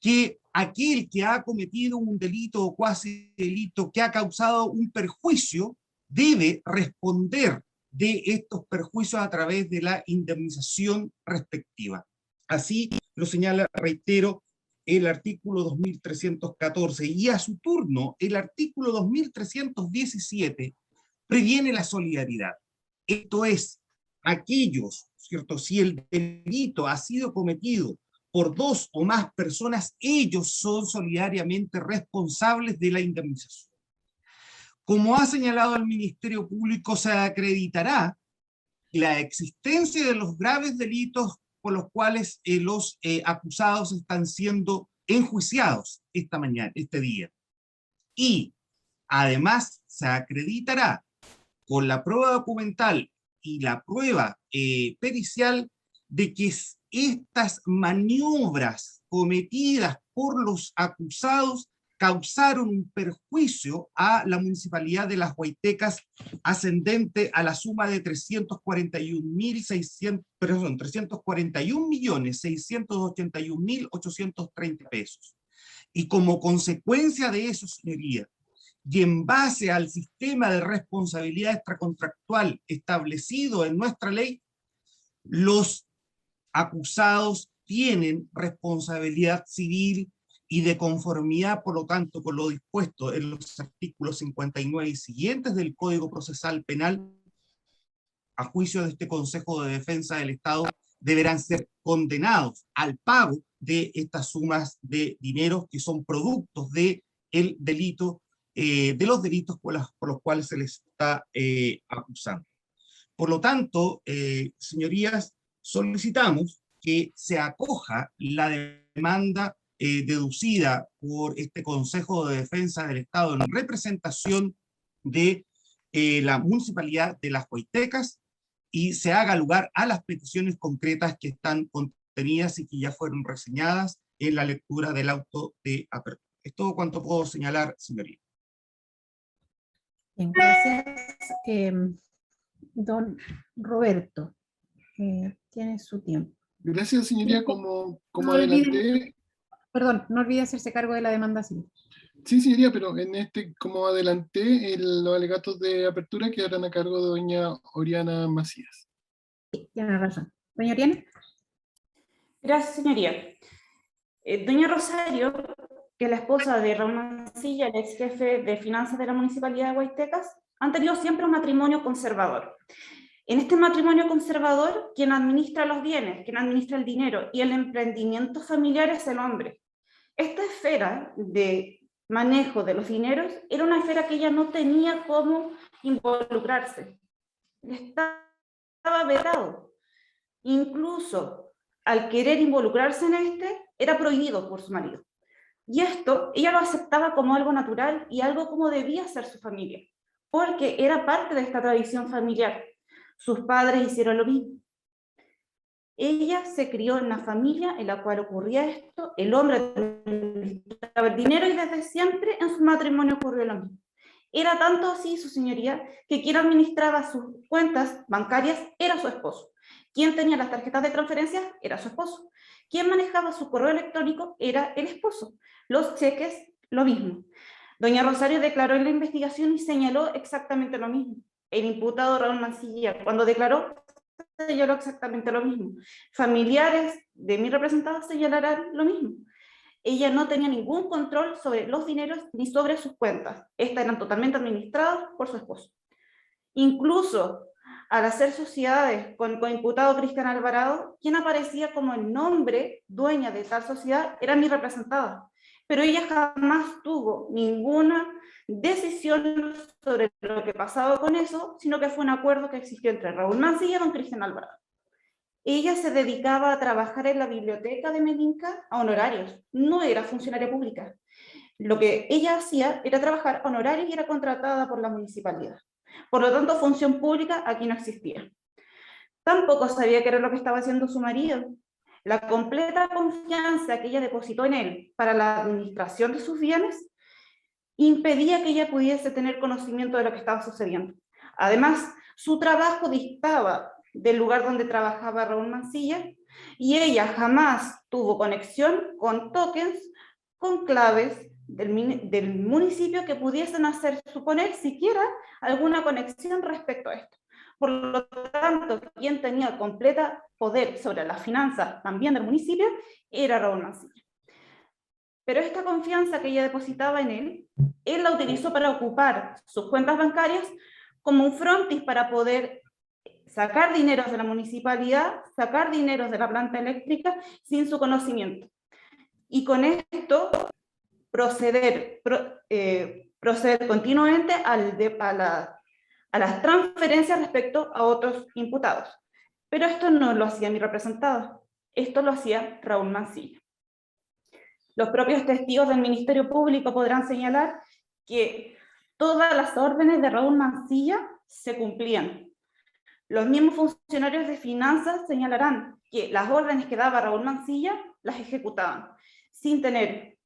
que aquel que ha cometido un delito o cuasi delito que ha causado un perjuicio debe responder de estos perjuicios a través de la indemnización respectiva. Así lo señala, reitero, el artículo 2314, y a su turno el artículo 2317 previene la solidaridad. Esto es, aquellos, ¿cierto? Si el delito ha sido cometido por dos o más personas, ellos son solidariamente responsables de la indemnización. Como ha señalado el Ministerio Público, se acreditará la existencia de los graves delitos por los cuales los acusados están siendo enjuiciados este día. Y además se acreditará con la prueba documental y la prueba pericial de que estas maniobras cometidas por los acusados causaron un perjuicio a la municipalidad de Las Huaytecas ascendente a la suma de 341.681.830 pesos. Y como consecuencia de eso, señoría, y en base al sistema de responsabilidad extracontractual establecido en nuestra ley, los acusados tienen responsabilidad civil y de conformidad, por lo tanto, con lo dispuesto en los artículos 59 y siguientes del Código Procesal Penal, a juicio de este Consejo de Defensa del Estado, deberán ser condenados al pago de estas sumas de dinero que son productos de el delito, de los delitos por los cuales se les está acusando. Por lo tanto, señorías, solicitamos que se acoja la demanda deducida por este Consejo de Defensa del Estado en representación de la Municipalidad de Las Huaytecas y se haga lugar a las peticiones concretas que están contenidas y que ya fueron reseñadas en la lectura del auto de apertura. Es todo cuanto puedo señalar, señoría. Bien, gracias. Don Roberto, tiene su tiempo. Gracias, señoría. Como no adelanté... Perdón, no olvide hacerse cargo de la demanda civil. Sí, señoría, pero como adelanté, los alegatos de apertura quedarán a cargo de doña Oriana Macías. Sí, tiene razón. Doña Oriana. Gracias, señoría. Doña Rosario, que es la esposa de Raúl Mancilla, el ex jefe de finanzas de la Municipalidad de Huaytecas, han tenido siempre un matrimonio conservador. En este matrimonio conservador, quien administra los bienes, quien administra el dinero y el emprendimiento familiar es el hombre. Esta esfera de manejo de los dineros era una esfera que ella no tenía cómo involucrarse. Estaba vetado. Incluso al querer involucrarse en era prohibido por su marido. Y esto ella lo aceptaba como algo natural y algo como debía ser su familia, porque era parte de esta tradición familiar. Sus padres hicieron lo mismo. Ella se crió en una familia en la cual ocurría esto, el hombre administraba el dinero y desde siempre en su matrimonio ocurrió lo mismo. Era tanto así, su señoría, que quien administraba sus cuentas bancarias era su esposo. Quien tenía las tarjetas de transferencia era su esposo. Quien manejaba su correo electrónico era el esposo. Los cheques, lo mismo. Doña Rosario declaró en la investigación y señaló exactamente lo mismo. El imputado Raúl Mancilla, cuando declaró, señaló exactamente lo mismo. Familiares de mi representada señalarán lo mismo. Ella no tenía ningún control sobre los dineros ni sobre sus cuentas. Estas eran totalmente administradas por su esposo. Incluso al hacer sociedades con el imputado Cristian Alvarado, quien aparecía como el nombre dueña de tal sociedad era mi representada. pero ella jamás tuvo ninguna decisión sobre lo que pasaba con eso, sino que fue un acuerdo que existió entre Raúl Mansilla y don Cristian Alvarado. Ella se dedicaba a trabajar en la biblioteca de Melinca a honorarios, no era funcionaria pública. Lo que ella hacía era trabajar a honorarios y era contratada por la municipalidad. Por lo tanto, función pública aquí no existía. Tampoco sabía qué era lo que estaba haciendo su marido. La completa confianza que ella depositó en él para la administración de sus bienes impedía que ella pudiese tener conocimiento de lo que estaba sucediendo. Además, su trabajo distaba del lugar donde trabajaba Raúl Mansilla y ella jamás tuvo conexión con tokens, con claves del municipio que pudiesen hacer suponer siquiera alguna conexión respecto a esto. Por lo tanto, quien tenía completa poder sobre las finanzas también del municipio era Raúl Mansilla. Pero esta confianza que ella depositaba en él la utilizó para ocupar sus cuentas bancarias como un frontis para poder sacar dineros de la municipalidad, sacar dineros de la planta eléctrica sin su conocimiento. Y con esto proceder continuamente a las transferencias respecto a otros imputados. Pero esto no lo hacía mi representado, esto lo hacía Raúl Mansilla. Los propios testigos del Ministerio Público podrán señalar que todas las órdenes de Raúl Mansilla se cumplían. Los mismos funcionarios de finanzas señalarán que las órdenes que daba Raúl Mansilla las ejecutaban, sin tener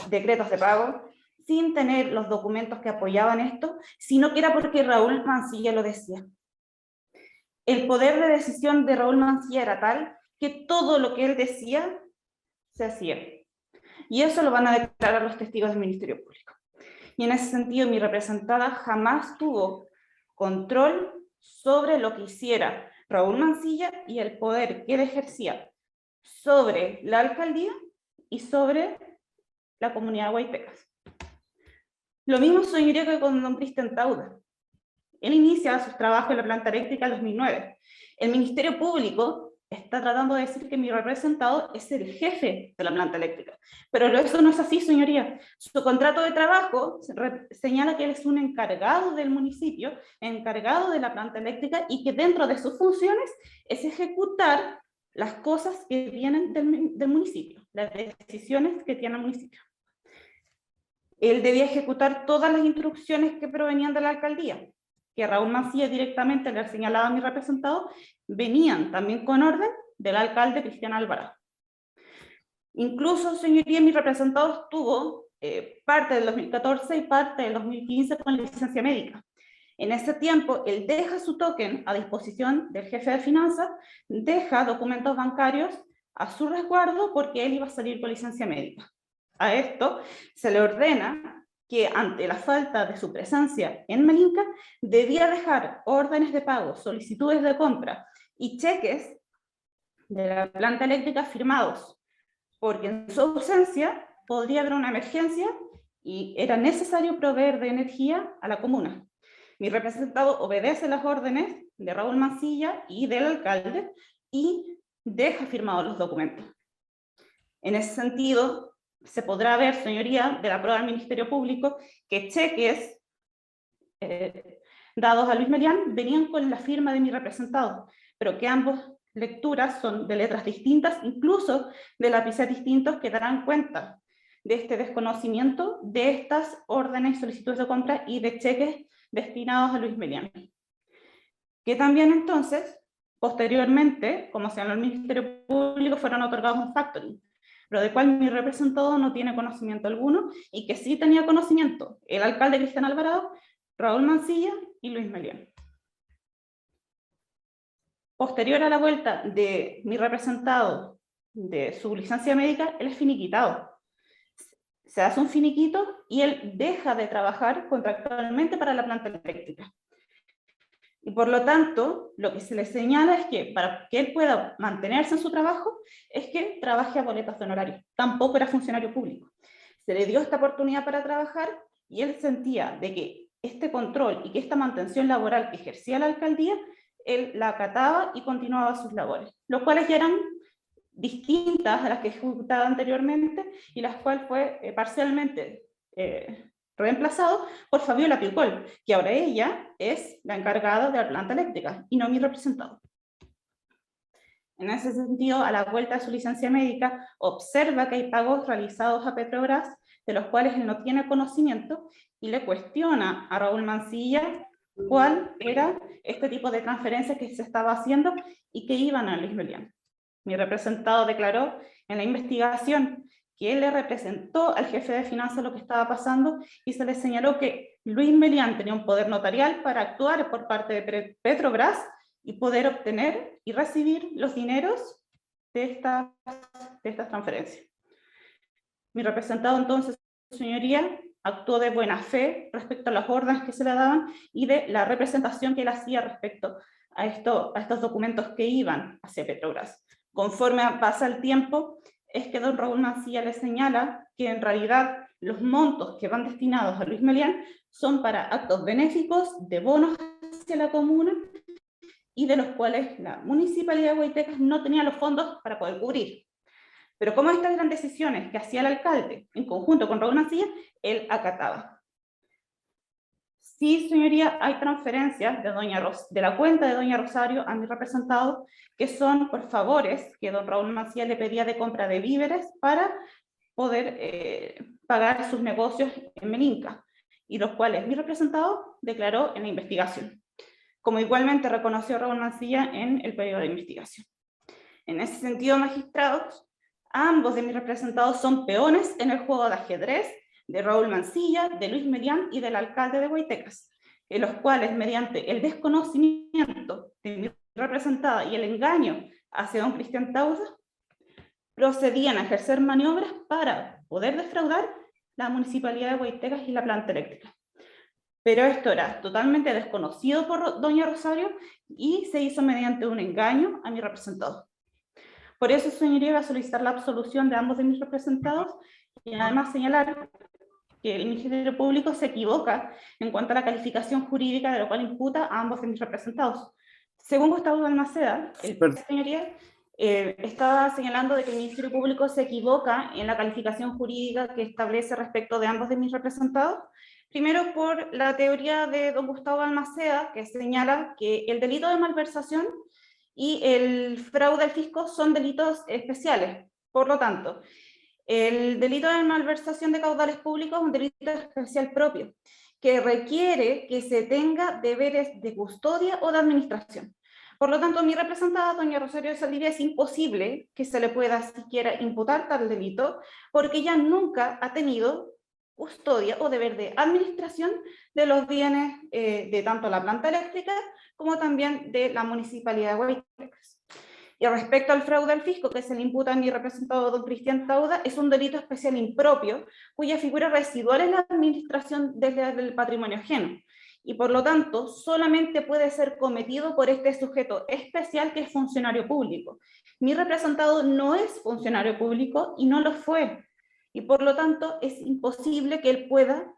decretos de pago, sin tener los documentos que apoyaban esto, sino que era porque Raúl Mansilla lo decía. El poder de decisión de Raúl Mansilla era tal que todo lo que él decía se hacía. Y eso lo van a declarar los testigos del Ministerio Público. Y en ese sentido, mi representada jamás tuvo control sobre lo que hiciera Raúl Mansilla y el poder que él ejercía sobre la alcaldía y sobre la comunidad de Guaypecas. Lo mismo sucedió que con don Cristian Tauda. Él inicia sus trabajos en la planta eléctrica en 2009. El Ministerio Público está tratando de decir que mi representado es el jefe de la planta eléctrica, pero eso no es así, señoría. Su contrato de trabajo señala que él es un encargado del municipio, encargado de la planta eléctrica, y que dentro de sus funciones es ejecutar las cosas que vienen del municipio, las decisiones que tiene el municipio. Él debía ejecutar todas las instrucciones que provenían de la alcaldía, que Raúl Mansilla directamente le señalaba a mi representado, venían también con orden del alcalde Cristian Alvarado. Incluso, señoría, mi representado estuvo parte del 2014 y parte del 2015 con licencia médica. En ese tiempo, él deja su token a disposición del jefe de finanzas, deja documentos bancarios a su resguardo porque él iba a salir con licencia médica. A esto se le ordena que ante la falta de su presencia en Melinca, debía dejar órdenes de pago, solicitudes de compra y cheques de la planta eléctrica firmados, porque en su ausencia podría haber una emergencia y era necesario proveer de energía a la comuna. Mi representado obedece las órdenes de Raúl Mansilla y del alcalde y deja firmados los documentos. En ese sentido, se podrá ver, señoría, de la prueba del Ministerio Público, que cheques dados a Luis Melián venían con la firma de mi representado, pero que ambas lecturas son de letras distintas, incluso de lápices distintos, que darán cuenta de este desconocimiento de estas órdenes, solicitudes de compra y de cheques destinados a Luis Melián. Que también entonces, posteriormente, como señaló el Ministerio Público, fueron otorgados un factoring, pero del cual mi representado no tiene conocimiento alguno, y que sí tenía conocimiento el alcalde Cristian Alvarado, Raúl Mansilla y Luis Melián. Posterior a la vuelta de mi representado de su licencia médica, él es finiquitado. Se hace un finiquito y él deja de trabajar contractualmente para la planta eléctrica. Y por lo tanto, lo que se le señala es que para que él pueda mantenerse en su trabajo, es que trabaje a boletas de honorario. Tampoco era funcionario público. Se le dio esta oportunidad para trabajar y él sentía de que este control y que esta mantención laboral que ejercía la alcaldía, él la acataba y continuaba sus labores, los cuales ya eran distintas a las que ejecutaba anteriormente y las cuales fue parcialmente reemplazado por Fabiola Picol, que ahora ella es la encargada de la planta eléctrica y no mi representado. En ese sentido, a la vuelta de su licencia médica, observa que hay pagos realizados a Petrobras de los cuales él no tiene conocimiento y le cuestiona a Raúl Mancilla cuál era este tipo de transferencias que se estaba haciendo y que iban a Luis Melián. Mi representado declaró en la investigación que él le representó al jefe de finanzas lo que estaba pasando y se le señaló que Luis Melián tenía un poder notarial para actuar por parte de Petrobras y poder obtener y recibir los dineros de estas transferencias. Mi representado entonces, señoría, actuó de buena fe respecto a las órdenes que se le daban y de la representación que él hacía respecto a estos documentos que iban hacia Petrobras. Conforme pasa el tiempo, es que don Raúl Mancilla le señala que en realidad los montos que van destinados a Luis Melián son para actos benéficos de bonos hacia la comuna y de los cuales la Municipalidad de Guaitecas no tenía los fondos para poder cubrir. Pero como estas eran decisiones que hacía el alcalde en conjunto con Raúl Mancilla, él acataba. Sí, señoría, hay transferencias de la cuenta de doña Rosario a mi representado, que son por favores que don Raúl Mancilla le pedía de compra de víveres para poder pagar sus negocios en Meninca, y los cuales mi representado declaró en la investigación, como igualmente reconoció Raúl Mancilla en el periodo de investigación. En ese sentido, magistrados, ambos de mis representados son peones en el juego de ajedrez de Raúl Mancilla, de Luis Melián y del alcalde de Guaitecas, en los cuales, mediante el desconocimiento de mi representada y el engaño hacia don Cristian Tauda, procedían a ejercer maniobras para poder defraudar la Municipalidad de Guaitecas y la planta eléctrica. Pero esto era totalmente desconocido por doña Rosario y se hizo mediante un engaño a mi representado. Por eso, señoría, va a solicitar la absolución de ambos de mis representados y además señalar que el Ministerio Público se equivoca en cuanto a la calificación jurídica de lo cual imputa a ambos de mis representados. Según Gustavo Balmaceda, señoría, estaba señalando de que el Ministerio Público se equivoca en la calificación jurídica que establece respecto de ambos de mis representados. Primero, por la teoría de don Gustavo Balmaceda, que señala que el delito de malversación y el fraude al fisco son delitos especiales. Por lo tanto, el delito de malversación de caudales públicos es un delito especial propio, que requiere que se tenga deberes de custodia o de administración. Por lo tanto, mi representada, doña Rosario de Saldivia, es imposible que se le pueda siquiera imputar tal delito, porque ella nunca ha tenido custodia o deber de administración de los bienes de tanto la planta eléctrica como también de la Municipalidad de Guaitecas. Y respecto al fraude al fisco que se le imputa a mi representado don Cristian Tauda, es un delito especial impropio, cuya figura residual es la administración del patrimonio ajeno, y por lo tanto solamente puede ser cometido por este sujeto especial que es funcionario público. Mi representado no es funcionario público y no lo fue, y por lo tanto es imposible que él pueda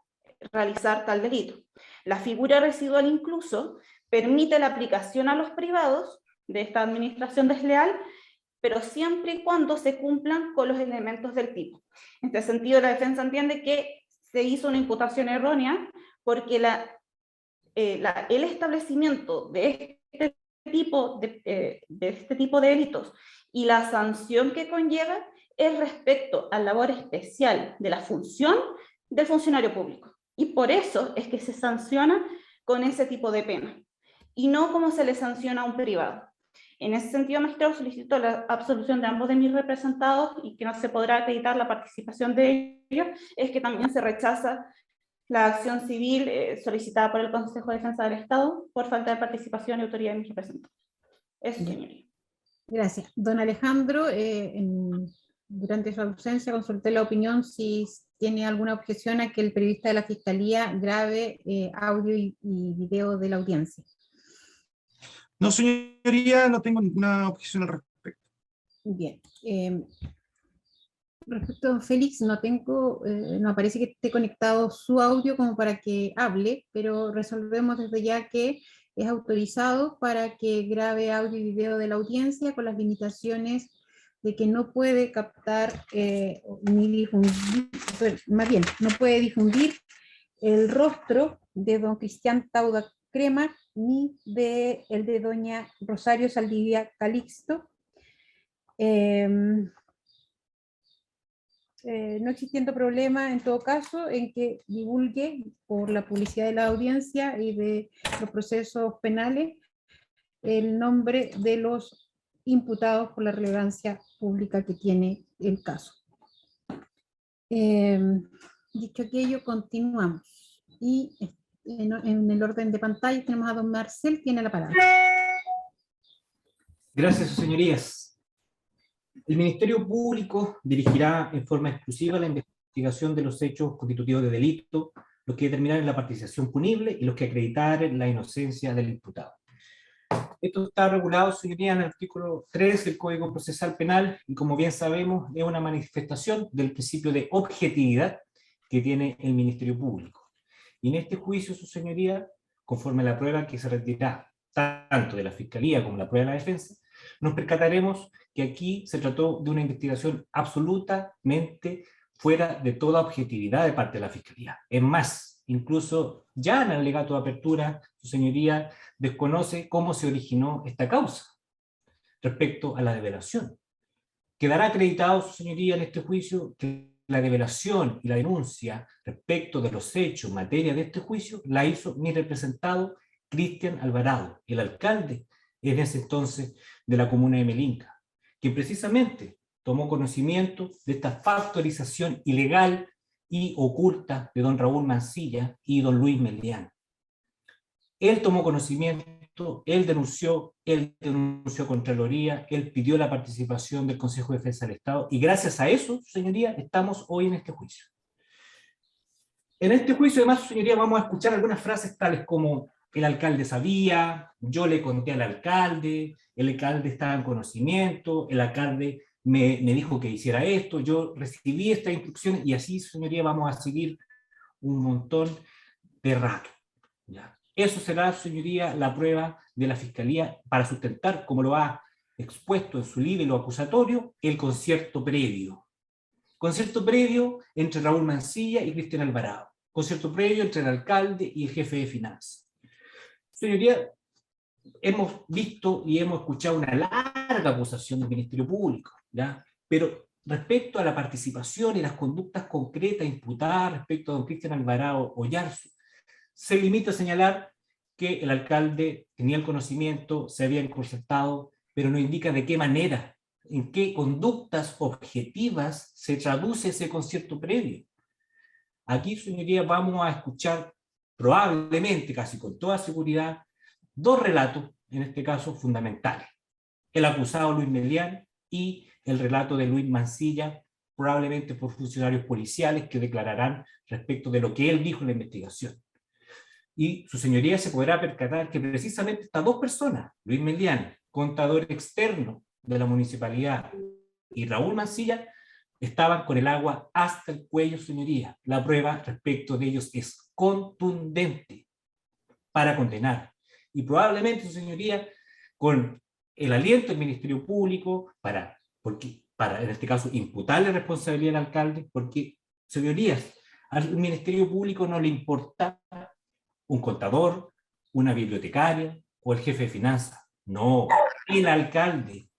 realizar tal delito. La figura residual incluso permite la aplicación a los privados de esta administración desleal, pero siempre y cuando se cumplan con los elementos del tipo. En este sentido, la defensa entiende que se hizo una imputación errónea porque el establecimiento de este tipo de delitos y la sanción que conlleva es respecto a la labor especial de la función del funcionario público. Y por eso es que se sanciona con ese tipo de pena, y no como se le sanciona a un privado. En ese sentido, magistrado, solicito la absolución de ambos de mis representados y que no se podrá acreditar la participación de ellos, es que también se rechaza la acción civil solicitada por el Consejo de Defensa del Estado por falta de participación y autoridad de mis representantes. Eso, señoría. Gracias. Don Alejandro, durante su ausencia consulté la opinión si tiene alguna objeción a que el periodista de la Fiscalía grabe audio y video de la audiencia. No, señoría, no tengo ninguna objeción al respecto. Bien. Respecto a don Félix, no aparece que esté conectado su audio como para que hable, pero resolvemos desde ya que es autorizado para que grabe audio y video de la audiencia con las limitaciones de que no puede captar ni difundir, más bien, no puede difundir el rostro de don Cristian Tauda Crema ni de el de doña Rosario Saldivia Calixto, no existiendo problema en todo caso en que divulgue por la publicidad de la audiencia y de los procesos penales el nombre de los imputados por la relevancia pública que tiene el caso. Dicho aquello, continuamos. Y en el orden de pantalla tenemos a don Marcel, tiene la palabra. Gracias, señorías. El Ministerio Público dirigirá en forma exclusiva la investigación de los hechos constitutivos de delito, los que determinaren la participación punible y los que acreditaren la inocencia del imputado. Esto está regulado, señorías, en el artículo 3 del Código Procesal Penal, y como bien sabemos, es una manifestación del principio de objetividad que tiene el Ministerio Público. Y en este juicio, su señoría, conforme a la prueba que se retirará tanto de la Fiscalía como la prueba de la defensa, nos percataremos que aquí se trató de una investigación absolutamente fuera de toda objetividad de parte de la Fiscalía. Es más, incluso ya en el alegato de apertura, su señoría desconoce cómo se originó esta causa respecto a la develación. Quedará acreditado, su señoría, en este juicio que la develación y la denuncia respecto de los hechos en materia de este juicio la hizo mi representado Cristian Alvarado, el alcalde en ese entonces de la comuna de Melinca, que precisamente tomó conocimiento de esta factorización ilegal y oculta de don Raúl Mancilla y don Luis Melián. Él tomó conocimiento, él denunció Contraloría, él pidió la participación del Consejo de Defensa del Estado, y gracias a eso, señoría, estamos hoy en este juicio. En este juicio, además, señoría, vamos a escuchar algunas frases tales como: el alcalde sabía, yo le conté al alcalde, el alcalde estaba en conocimiento, el alcalde me dijo que hiciera esto, yo recibí esta instrucción, y así, señoría, vamos a seguir un montón de rato. ¿Ya? Eso será, señoría, la prueba de la Fiscalía para sustentar, como lo ha expuesto en su libro acusatorio, el concierto previo. Concierto previo entre Raúl Mancilla y Cristian Alvarado. Concierto previo entre el alcalde y el jefe de finanzas. Señoría, hemos visto y hemos escuchado una larga acusación del Ministerio Público, ¿ya? Pero respecto a la participación y las conductas concretas imputadas respecto a don Cristian Alvarado Oyarzo, se limita a señalar que el alcalde tenía el conocimiento, se había concertado, pero no indica de qué manera, en qué conductas objetivas se traduce ese concierto previo. Aquí, señoría, vamos a escuchar probablemente, casi con toda seguridad, dos relatos, en este caso, fundamentales. El acusado Luis Melián y el relato de Luis Mancilla, probablemente por funcionarios policiales que declararán respecto de lo que él dijo en la investigación. Y su señoría se podrá percatar que precisamente estas dos personas, Luis Melián, contador externo de la municipalidad, y Raúl Mancilla, estaban con el agua hasta el cuello, señoría. La prueba respecto de ellos es contundente para condenar. Y probablemente, su señoría, con el aliento del Ministerio Público, para en este caso, imputarle responsabilidad al alcalde, porque, señorías, al Ministerio Público no le importa un contador, una bibliotecaria o el jefe de finanzas. No, el alcalde.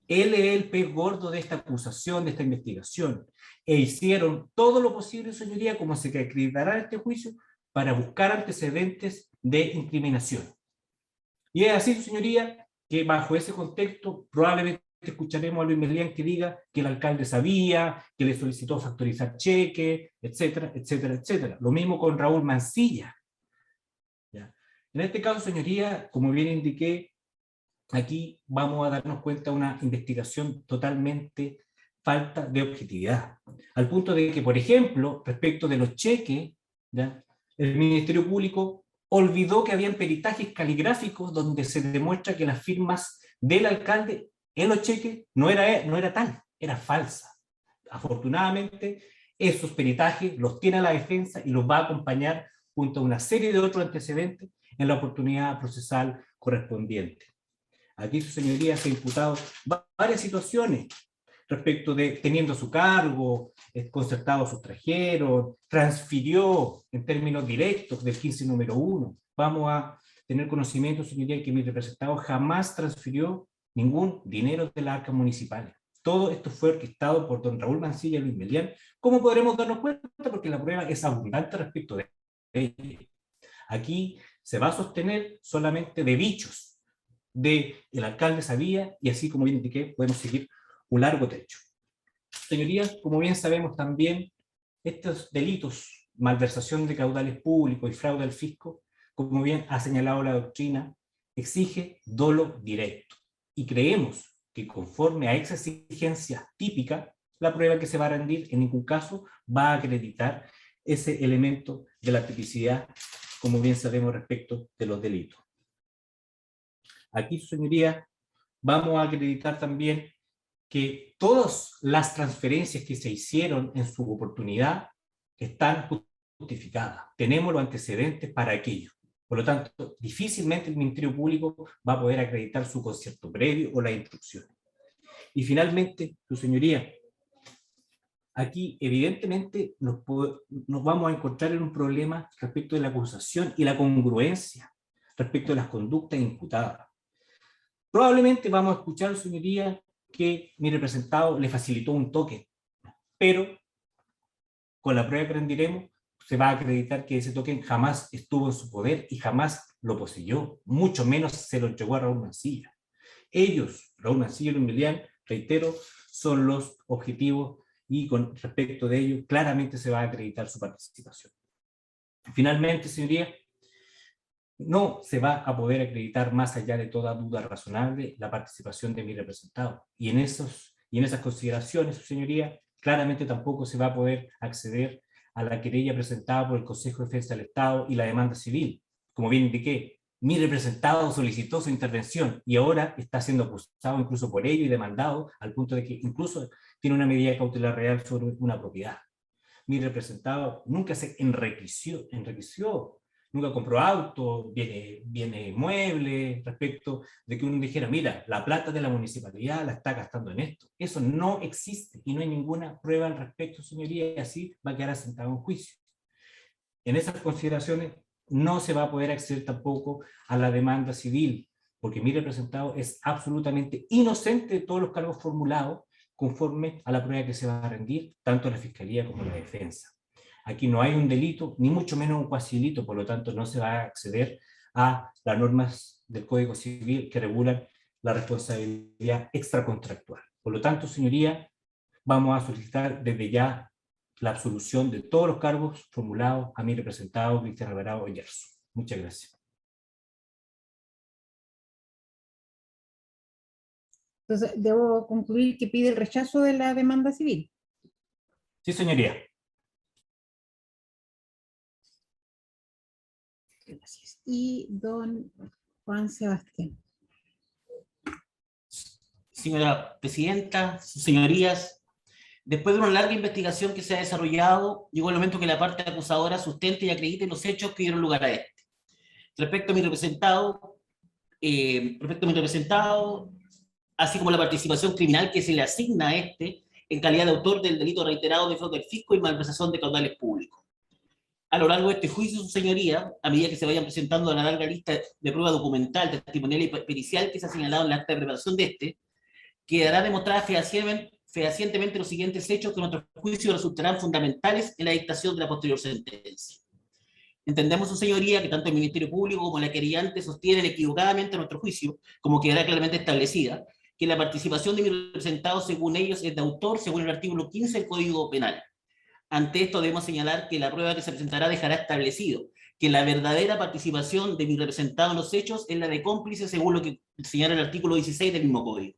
Él es el pez gordo de esta acusación, de esta investigación. E hicieron todo lo posible, señoría, como se acreditará en este juicio, para buscar antecedentes de incriminación. Y es así, señoría, que bajo ese contexto probablemente escucharemos a Luis Melián que diga que el alcalde sabía, que le solicitó factorizar cheques, etcétera, etcétera, etcétera. Lo mismo con Raúl Mancilla. ¿Ya? En este caso, señoría, como bien indiqué, aquí vamos a darnos cuenta de una investigación totalmente falta de objetividad. Al punto de que, por ejemplo, respecto de los cheques, ¿ya?, el Ministerio Público olvidó que habían peritajes caligráficos donde se demuestra que las firmas del alcalde en los cheques no era tal, era falsa. Afortunadamente, esos peritajes los tiene la defensa y los va a acompañar junto a una serie de otros antecedentes en la oportunidad procesal correspondiente. Aquí, su señoría, se han imputado varias situaciones. respecto de teniendo a su cargo, concertado sustrajeron, transfirió en términos directos del 15 número 1. Vamos a tener conocimiento, señoría, que mi representado jamás transfirió ningún dinero de las arcas municipales. Todo esto fue orquestado por don Raúl Mancilla y Luis Melián. ¿Cómo podremos darnos cuenta? Porque la prueba es abundante respecto de ello. Aquí se va a sostener solamente de dichos del alcalde sabía, y así como bien indiqué, podemos seguir un largo trecho. Señorías, como bien sabemos también, estos delitos, malversación de caudales públicos y fraude al fisco, como bien ha señalado la doctrina, exige dolo directo. Y creemos que conforme a esa exigencia típica, la prueba que se va a rendir en ningún caso va a acreditar ese elemento de la tipicidad, como bien sabemos respecto de los delitos. Aquí, señoría, vamos a acreditar también que todas las transferencias que se hicieron en su oportunidad están justificadas. Tenemos los antecedentes para aquello. Por lo tanto, difícilmente el Ministerio Público va a poder acreditar su concierto previo o la instrucción. Y finalmente, su señoría, aquí evidentemente nos vamos a encontrar en un problema respecto de la acusación y la congruencia respecto de las conductas imputadas. Probablemente vamos a escuchar, señoría, que mi representado le facilitó un token, pero con la prueba que rendiremos se va a acreditar que ese token jamás estuvo en su poder y jamás lo poseyó, mucho menos se lo entregó a Raúl Mancilla. Ellos, Raúl Mancilla y Luis Melián, reitero, son los objetivos y con respecto de ello claramente se va a acreditar su participación. Finalmente, señoría, no se va a poder acreditar más allá de toda duda razonable la participación de mi representado. Y en esas consideraciones, señoría, claramente tampoco se va a poder acceder a la querella presentada por el Consejo de Defensa del Estado y la demanda civil. Como bien indiqué, mi representado solicitó su intervención y ahora está siendo acusado incluso por ello y demandado al punto de que incluso tiene una medida cautelar real sobre una propiedad. Mi representado nunca se enriqueció, nunca compró autos, bienes muebles, respecto de que uno dijera, mira, la plata de la municipalidad la está gastando en esto. Eso no existe y no hay ninguna prueba al respecto, señoría, y así va a quedar asentado en juicio. En esas consideraciones no se va a poder acceder tampoco a la demanda civil, porque mi representado es absolutamente inocente de todos los cargos formulados conforme a la prueba que se va a rendir, tanto la Fiscalía como la Defensa. Aquí no hay un delito, ni mucho menos un cuasi delito, por lo tanto no se va a acceder a las normas del Código Civil que regulan la responsabilidad extracontractual. Por lo tanto, señoría, vamos a solicitar desde ya la absolución de todos los cargos formulados a mi representado Cristian Alvarado Oyarzo. Muchas gracias. Entonces, debo concluir que pide el rechazo de la demanda civil. Sí, señoría. Gracias. Y don Juan Sebastián. Señora Presidenta, sus señorías, después de una larga investigación que se ha desarrollado, llegó el momento que la parte acusadora sustente y acredite los hechos que dieron lugar a este. Respecto a mi representado, así como la participación criminal que se le asigna a este en calidad de autor del delito reiterado de fraude al fisco y malversación de caudales públicos. A lo largo de este juicio, su señoría, a medida que se vayan presentando la larga lista de prueba documental, testimonial y pericial que se ha señalado en la acta de preparación de este, quedará demostrada fehacientemente los siguientes hechos que en nuestro juicio resultarán fundamentales en la dictación de la posterior sentencia. Entendemos, su señoría, que tanto el Ministerio Público como la querellante sostienen equivocadamente nuestro juicio, como quedará claramente establecida, que la participación de mi representado, según ellos, es de autor, según el artículo 15 del Código Penal. Ante esto debemos señalar que la prueba que se presentará dejará establecido que la verdadera participación de mi representado en los hechos es la de cómplice, según lo que señala el artículo 16 del mismo Código.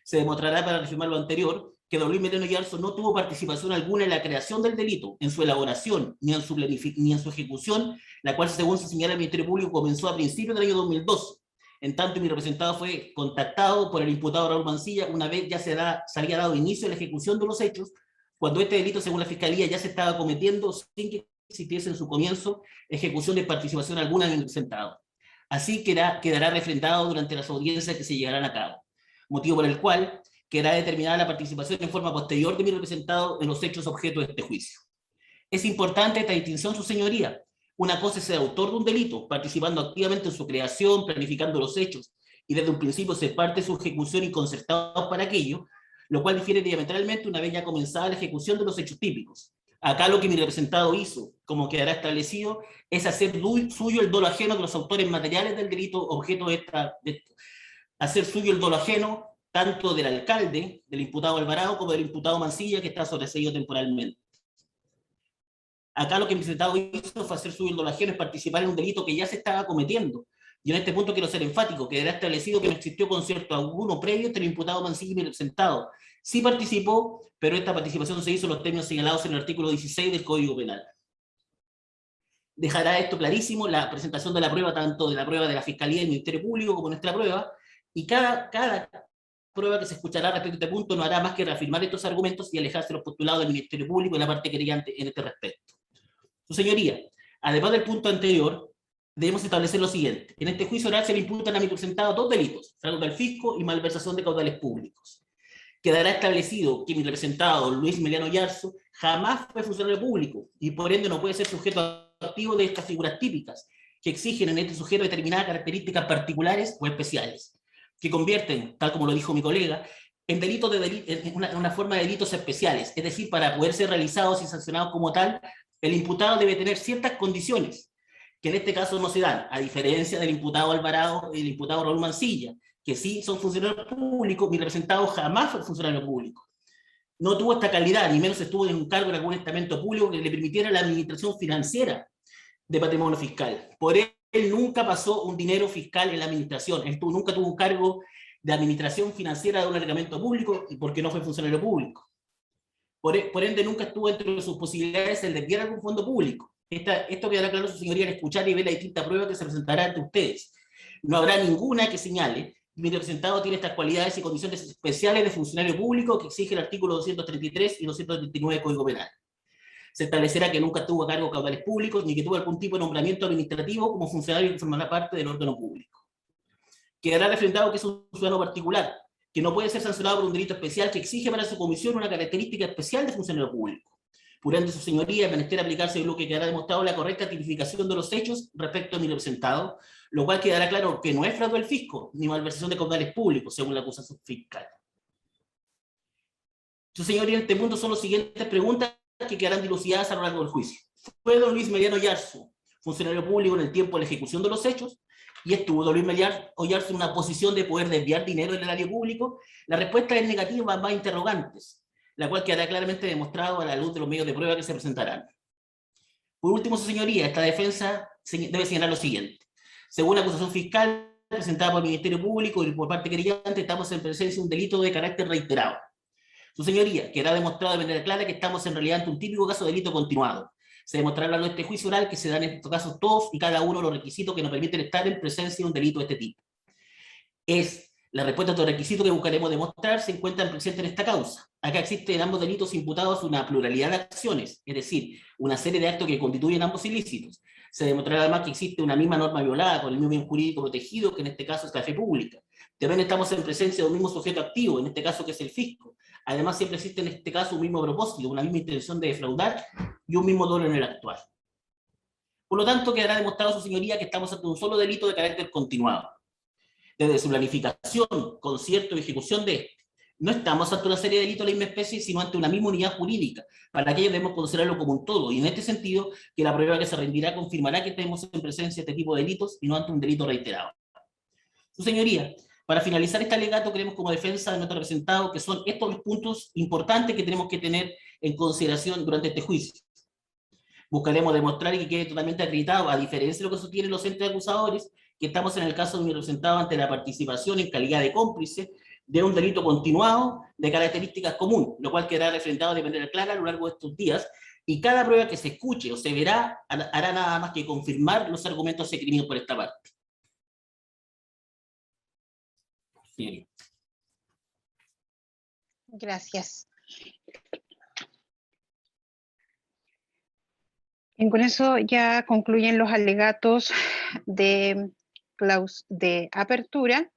Se demostrará, para reafirmar lo anterior, que don Luis Melián Oyarzo no tuvo participación alguna en la creación del delito, en su elaboración, ni en su ejecución, la cual, según se señala el Ministerio Público, comenzó a principios del año 2012. En tanto, mi representado fue contactado por el imputado Raúl Mancilla una vez ya se había dado inicio a la ejecución de los hechos, cuando este delito, según la Fiscalía, ya se estaba cometiendo sin que existiese en su comienzo ejecución de participación alguna de mi representado. Así quedará refrendado durante las audiencias que se llevarán a cabo. Motivo por el cual quedará determinada la participación en forma posterior de mi representado en los hechos objeto de este juicio. Es importante esta distinción, su señoría. Una cosa es ser autor de un delito, participando activamente en su creación, planificando los hechos, y desde un principio ser parte de su ejecución y concertados para aquello, lo cual difiere diametralmente una vez ya comenzada la ejecución de los hechos típicos. Acá lo que mi representado hizo, como quedará establecido, es hacer suyo el dolo ajeno de los autores materiales del delito objeto de esto. Hacer suyo el dolo ajeno tanto del alcalde, del imputado Alvarado, como del imputado Mancilla, que está sobreseído temporalmente. Acá lo que mi representado hizo fue hacer suyo el dolo ajeno, es participar en un delito que ya se estaba cometiendo. Y en este punto quiero ser enfático, quedará establecido que no existió concierto alguno previo entre el imputado Mancilla y mi representado. Sí participó, pero esta participación se hizo en los términos señalados en el artículo 16 del Código Penal. Dejará esto clarísimo la presentación de la prueba, tanto de la prueba de la Fiscalía y del Ministerio Público como nuestra prueba, y cada prueba que se escuchará respecto a este punto no hará más que reafirmar estos argumentos y alejarse de los postulados del Ministerio Público y la parte querellante en este respecto. Su señoría, además del punto anterior, debemos establecer lo siguiente. En este juicio oral se le imputan a mi representado 2 delitos, fraude al fisco y malversación de caudales públicos. Quedará establecido que mi representado, Luis Meliano Yarzo, jamás fue funcionario público y por ende no puede ser sujeto activo de estas figuras típicas que exigen en este sujeto determinadas características particulares o especiales, que convierten, tal como lo dijo mi colega, en delitos en una forma de delitos especiales. Es decir, para poder ser realizados y sancionados como tal, el imputado debe tener ciertas condiciones, que en este caso no se dan, a diferencia del imputado Alvarado y del imputado Raúl Mancilla, que sí son funcionarios públicos. Mi representado jamás fue funcionario público. No tuvo esta calidad, ni menos estuvo en un cargo en algún estamento público que le permitiera la administración financiera de patrimonio fiscal. Por él nunca pasó un dinero fiscal en la administración. Él nunca tuvo un cargo de administración financiera de un reglamento público y porque no fue funcionario público. Por ende, nunca estuvo entre sus posibilidades el desviar algún fondo público. Esto quedará claro, su señoría, al escuchar y ver la distinta prueba que se presentará ante ustedes. No habrá ninguna que señale que mi representado tiene estas cualidades y condiciones especiales de funcionario público que exige el artículo 233 y 239 del Código Penal. Se establecerá que nunca tuvo a cargo caudales públicos ni que tuvo algún tipo de nombramiento administrativo como funcionario que formará parte del órgano público. Quedará refrendado que es un ciudadano particular, que no puede ser sancionado por un delito especial que exige para su comisión una característica especial de funcionario público. Por ende, su señoría, es menester aplicarse lo que quedará demostrado la correcta tipificación de los hechos respecto a mi representado, lo cual quedará claro que no es fraude al fisco, ni malversación de caudales públicos, según la acusación fiscal. Su señoría, en este punto son las siguientes preguntas que quedarán dilucidadas a lo largo del juicio. ¿Fue don Luis Meliano Yarzo funcionario público en el tiempo de la ejecución de los hechos? ¿Y estuvo don Luis Meliano Yarzo en una posición de poder desviar dinero del erario público? La respuesta es negativa, más interrogantes, la cual quedará claramente demostrado a la luz de los medios de prueba que se presentarán. Por último, su señoría, esta defensa debe señalar lo siguiente. Según la acusación fiscal presentada por el Ministerio Público y por parte querellante, estamos en presencia de un delito de carácter reiterado. Su señoría, quedará demostrado de manera clara que estamos en realidad ante un típico caso de delito continuado. Se demostrará a lo largo de este juicio oral que se dan en estos casos todos y cada uno de los requisitos que nos permiten estar en presencia de un delito de este tipo. La respuesta a estos requisitos que buscaremos demostrar se encuentran presentes en esta causa. Acá existe en ambos delitos imputados una pluralidad de acciones, es decir, una serie de actos que constituyen ambos ilícitos. Se demostrará además que existe una misma norma violada con el mismo bien jurídico protegido, que en este caso es la fe pública. También estamos en presencia de un mismo sujeto activo, en este caso que es el fisco. Además, siempre existe en este caso un mismo propósito, una misma intención de defraudar y un mismo dolo en el actual. Por lo tanto, quedará demostrado, su señoría, que estamos ante un solo delito de carácter continuado. Desde su planificación, concierto y ejecución de este. No estamos ante una serie de delitos de la misma especie, sino ante una misma unidad jurídica. Para aquello debemos considerarlo como un todo, y en este sentido, que la prueba que se rendirá confirmará que estemos en presencia de este tipo de delitos y no ante un delito reiterado. Su señoría, para finalizar este alegato, creemos como defensa de nuestro representado que son estos los puntos importantes que tenemos que tener en consideración durante este juicio. Buscaremos demostrar y que quede totalmente acreditado, a diferencia de lo que sostienen los entes acusadores, que estamos en el caso de mi representado ante la participación en calidad de cómplice de un delito continuado de características comunes, lo cual quedará refrendado de manera clara a lo largo de estos días, y cada prueba que se escuche o se verá hará nada más que confirmar los argumentos esgrimidos por esta parte. Sí. Gracias. Bien, con eso ya concluyen los alegatos de apertura.